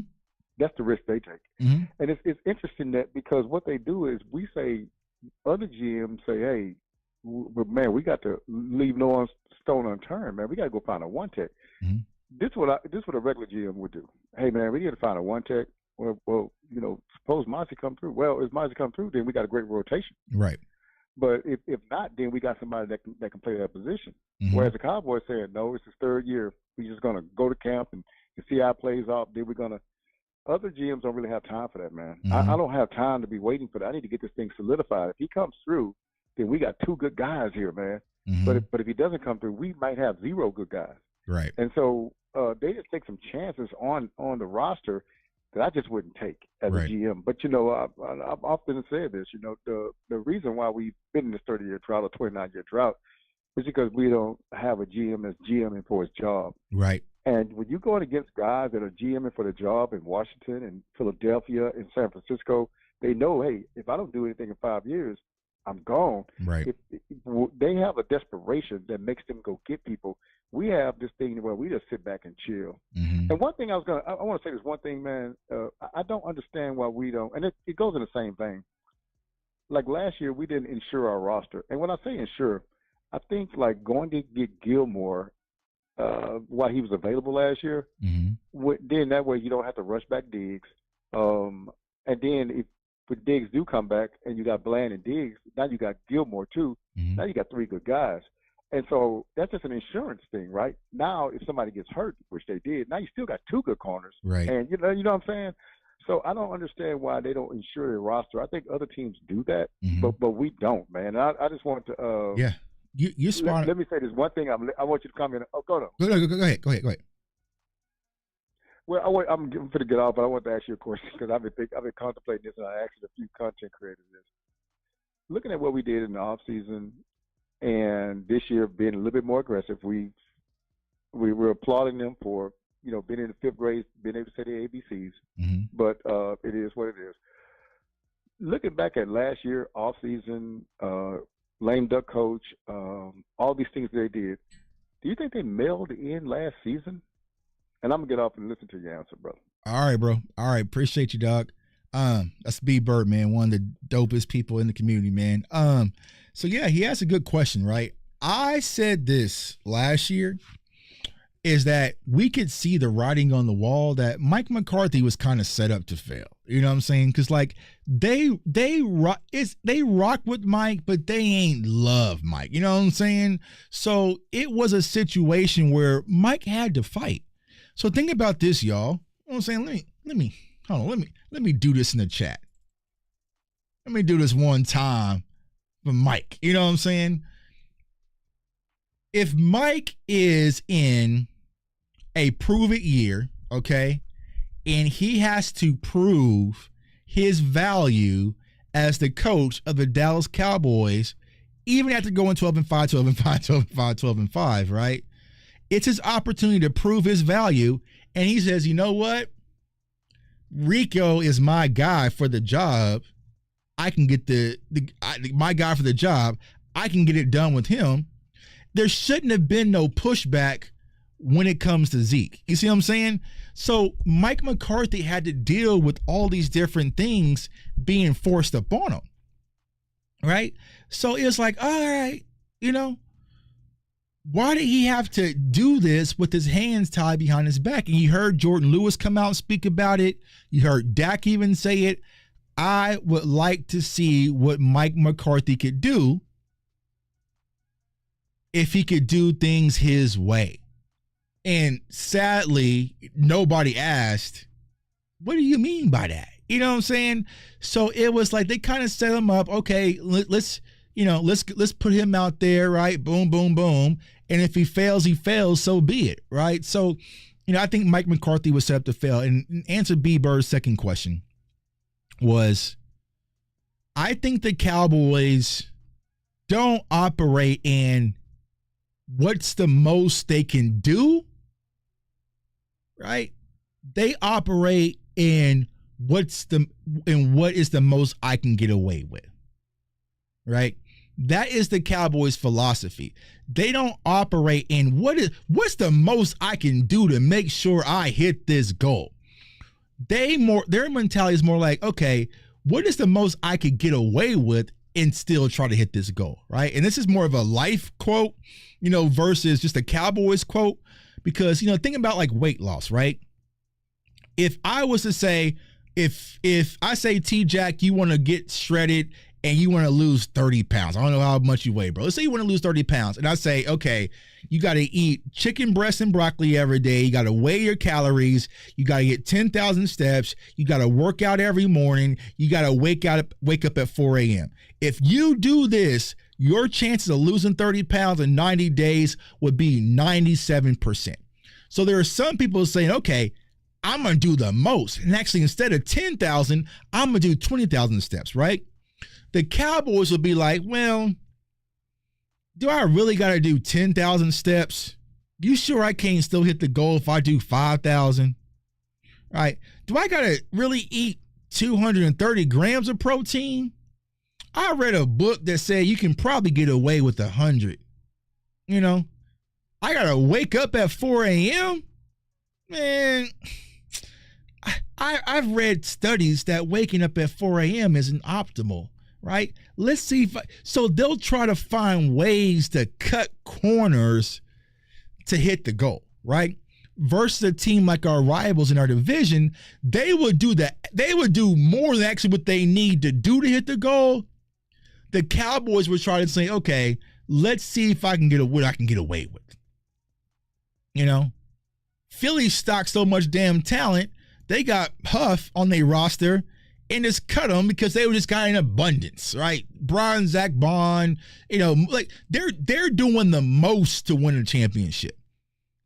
That's the risk they take. Mm-hmm. And it's interesting that because what they do is other GMs say, hey, man, we got to leave no stone unturned, man. We got to go find a one tech. Mm-hmm. This is what a regular GM would do. Hey, man, we got to find a one tech. Well, suppose Monty come through. Well, if Monty come through, then we got a great rotation. Right. But if not, then we got somebody that can play that position. Mm-hmm. Whereas the Cowboys saying, no, it's his third year. We're just going to go to camp and see how it plays off. Then we're going to – other GMs don't really have time for that, man. Mm-hmm. I don't have time to be waiting for that. I need to get this thing solidified. If he comes through, then we got 2 good guys here, man. Mm-hmm. But if he doesn't come through, we might have 0 good guys. Right. And so they just take some chances on the roster that I just wouldn't take as right. a GM. But, I've often said this, the reason why we've been in this 30-year drought or 29-year drought is because we don't have a GM that's GMing for his job. Right. And when you're going against guys that are GMing for the job in Washington and Philadelphia and San Francisco, they know, hey, if I don't do anything in 5 years, I'm gone. Right. They have a desperation that makes them go get people. We have this thing where we just sit back and chill. Mm-hmm. And one thing I want to say this one thing, man. I don't understand why we don't, and it goes in the same vein. Like last year, we didn't insure our roster. And when I say insure, I think like going to get Gilmore while he was available last year, mm-hmm. Then that way you don't have to rush back Diggs. And then if Diggs do come back and you got Bland and Diggs, now you got Gilmore too. Mm-hmm. Now you got 3 good guys. And so that's just an insurance thing, right? Now if somebody gets hurt, which they did, now you still got 2 good corners. Right. And you know what I'm saying? So I don't understand why they don't insure their roster. I think other teams do that, mm-hmm. but we don't, man. I just want to yeah. You're smart. Let me say this one thing. I want you to comment. Oh, go ahead. Go ahead. Well, I'm going to get off, but I want to ask you a question because I've been contemplating this, and I asked a few content creators this. Looking at what we did in the off season, and this year being a little bit more aggressive, we were applauding them for being in the 5th grade, being able to say the ABCs. Mm-hmm. But it is what it is. Looking back at last year, off season, lame duck coach, all these things they did. Do you think they mailed in last season? And I'm gonna get off and listen to your answer, brother. All right, bro. All right, appreciate you, dog. That's B Bird, man, one of the dopest people in the community, man. So yeah, he asked a good question, right? I said this last year is that we could see the writing on the wall that Mike McCarthy was kind of set up to fail. You know what I'm saying? Because like they rock with Mike, but they ain't love Mike. You know what I'm saying? So it was a situation where Mike had to fight. So think about this, y'all. You know what I'm saying? Let me do this in the chat. Let me do this one time for Mike. You know what I'm saying? If Mike is in a prove-it year, okay, and he has to prove his value as the coach of the Dallas Cowboys, even after going 12-5, 12-5, 12-5, 12-5, right? It's his opportunity to prove his value, and he says, you know what? Rico is my guy for the job. I can get my guy for the job. I can get it done with him. There shouldn't have been no pushback when it comes to Zeke. You see what I'm saying? So Mike McCarthy had to deal with all these different things being forced upon him, right? So it's like, all right, why did he have to do this with his hands tied behind his back? And you heard Jordan Lewis come out and speak about it. You heard Dak even say it. I would like to see what Mike McCarthy could do if he could do things his way. And sadly, nobody asked, what do you mean by that? You know what I'm saying? So it was like they kind of set him up. Okay, let's put him out there, right? Boom, boom, boom. And if he fails, so be it, right? So, I think Mike McCarthy was set up to fail. And answer B. Bird's second question was, I think the Cowboys don't operate in what's the most they can do, right? They operate in what is the most I can get away with, right? That is the Cowboys' philosophy. They don't operate in what's the most I can do to make sure I hit this goal. Their mentality is more like, okay, what is the most I could get away with and still try to hit this goal, right? And this is more of a life quote, versus just a Cowboys quote, because, think about like weight loss, right? If I was to say, if I say, T-Jack, you want to get shredded and you want to lose 30 pounds. I don't know how much you weigh, bro. Let's say you want to lose 30 pounds. And I say, okay, you got to eat chicken breast and broccoli every day. You got to weigh your calories. You got to get 10,000 steps. You got to work out every morning. You got to wake up at 4 a.m. If you do this, your chances of losing 30 pounds in 90 days would be 97%. So there are some people saying, okay, I'm going to do the most. And actually, instead of 10,000, I'm going to do 20,000 steps, right? The Cowboys will be like, well, do I really got to do 10,000 steps? You sure I can't still hit the goal if I do 5,000? Right? Do I got to really eat 230 grams of protein? I read a book that said you can probably get away with 100. I got to wake up at 4 a.m.? Man, I've read studies that waking up at 4 a.m. isn't optimal. Right? Let's see so they'll try to find ways to cut corners to hit the goal, right? Versus a team like our rivals in our division, they would do that. They would do more than actually what they need to do to hit the goal. The Cowboys would try to say, okay, let's see if I can get what I can get away with. Philly stocked so much damn talent, they got Huff on their roster and just cut them because they were just got in abundance, right? Brian, Zach Bond, like they're doing the most to win a championship.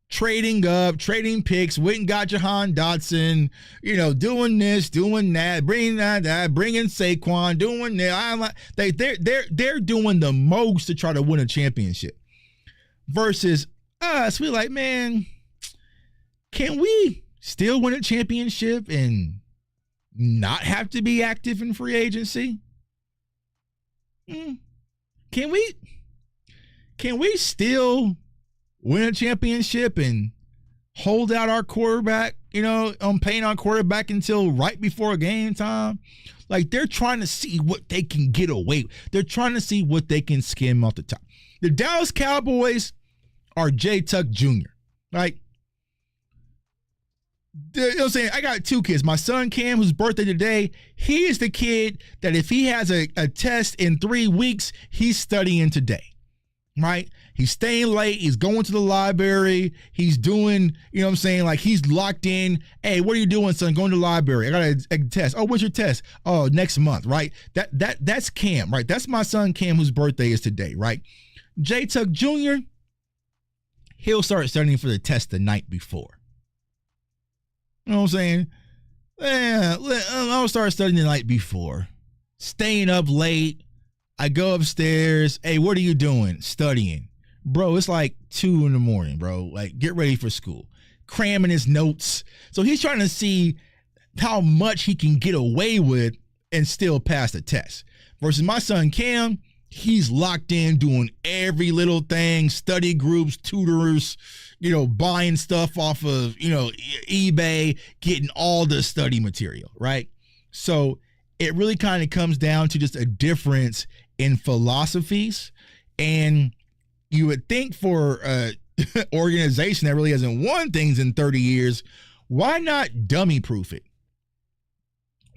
Trading up, trading picks, went and got Jahan Dotson, doing this, doing that, bringing that, bringing Saquon, doing that. They're doing the most to try to win a championship. Versus us, we're like, man, can we still win a championship and not have to be active in free agency? Can we still win a championship and hold out our quarterback, on paying our quarterback until right before game time? Like, they're trying to see what they can get away with. They're trying to see what they can skim off the top. The Dallas Cowboys are J. Tuck Jr., right? You know what I'm saying? I got two kids. My son Cam, whose birthday today, he is the kid that if he has a test in 3 weeks, he's studying today, right? He's staying late. He's going to the library. He's doing, like he's locked in. Hey, what are you doing, son? Going to the library. I got a test. Oh, what's your test? Oh, next month, right? That's Cam, right? That's my son Cam, whose birthday is today, right? J. Tuck Jr., he'll start studying for the test the night before. You know what I'm saying? Yeah, I'll start studying the night before. Staying up late. I go upstairs. Hey, what are you doing? Studying. Bro, it's like 2 a.m, bro. Like, get ready for school. Cramming his notes. So he's trying to see how much he can get away with and still pass the test. Versus my son Cam, he's locked in doing every little thing, study groups, tutors, buying stuff off of, eBay, getting all the study material, right? So it really kind of comes down to just a difference in philosophies. And you would think for an organization that really hasn't won things in 30 years, why not dummy proof it?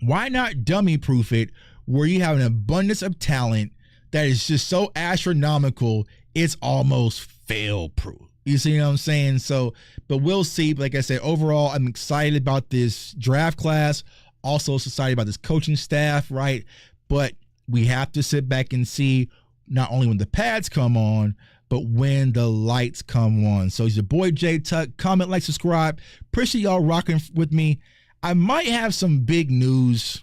Why not dummy proof it where you have an abundance of talent that is just so astronomical, it's almost fail proof. You see what I'm saying? So, but we'll see. Like I said, overall, I'm excited about this draft class. Also excited about this coaching staff, right? But we have to sit back and see not only when the pads come on, but when the lights come on. So he's your boy J Tuck. Comment, like, subscribe. Appreciate y'all rocking with me. I might have some big news.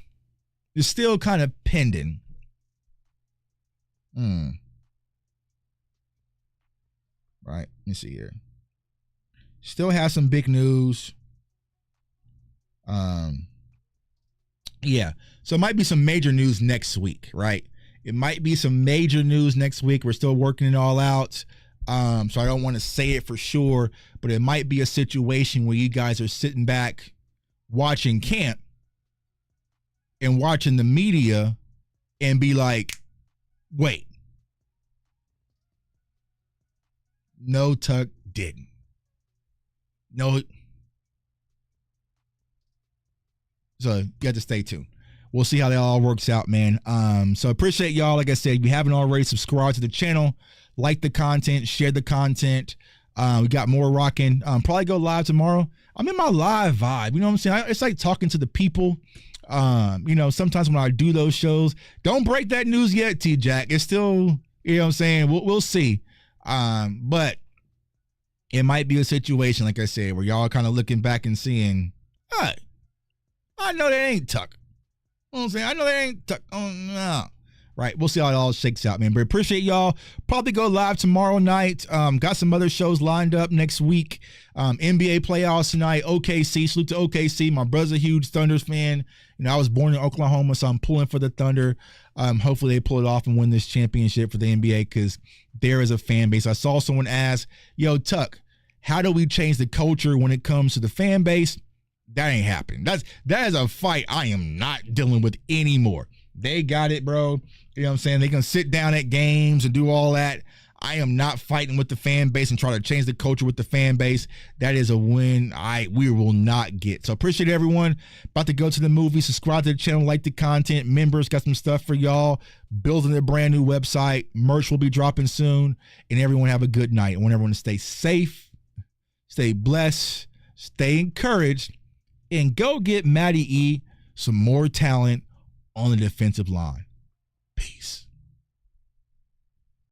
It's still kind of pending. Right, let me see here. Still have some big news. Yeah, so it might be some major news next week, right? It might be some major news next week. We're still working it all out. So I don't want to say it for sure, but it might be a situation where you guys are sitting back watching camp and watching the media and be like, Wait. No, Tuck didn't. No. So you have to stay tuned. We'll see how that all works out, man. So appreciate y'all. Like I said, if you haven't already, subscribe to the channel, like the content, share the content. We got more rocking. Probably go live tomorrow. I'm in my live vibe. You know what I'm saying? It's like talking to the people. Sometimes when I do those shows, don't break that news yet, T-Jack. It's still, you know what I'm saying? We'll see. But it might be a situation, like I said, where y'all kind of looking back and seeing, hey, I know that ain't Tuck. You know what I'm saying? I know that ain't Tuck. Oh, no. Right. We'll see how it all shakes out, man. But appreciate y'all. Probably go live tomorrow night. Got some other shows lined up next week. NBA playoffs tonight. OKC. Salute to OKC. My brother's a huge Thunders fan. I was born in Oklahoma, so I'm pulling for the Thunder. Hopefully they pull it off and win this championship for the NBA because there is a fan base. I saw someone ask, yo, Tuck, how do we change the culture when it comes to the fan base? That ain't happening. That is a fight I am not dealing with anymore. They got it, bro. You know what I'm saying? They can sit down at games and do all that. I am not fighting with the fan base and try to change the culture with the fan base. That is a win we will not get. So appreciate everyone. About to go to the movie. Subscribe to the channel. Like the content. Members got some stuff for y'all. Building a brand new website. Merch will be dropping soon. And everyone have a good night. I want everyone to stay safe. Stay blessed. Stay encouraged. And go get Matty E some more talent on the defensive line. Peace.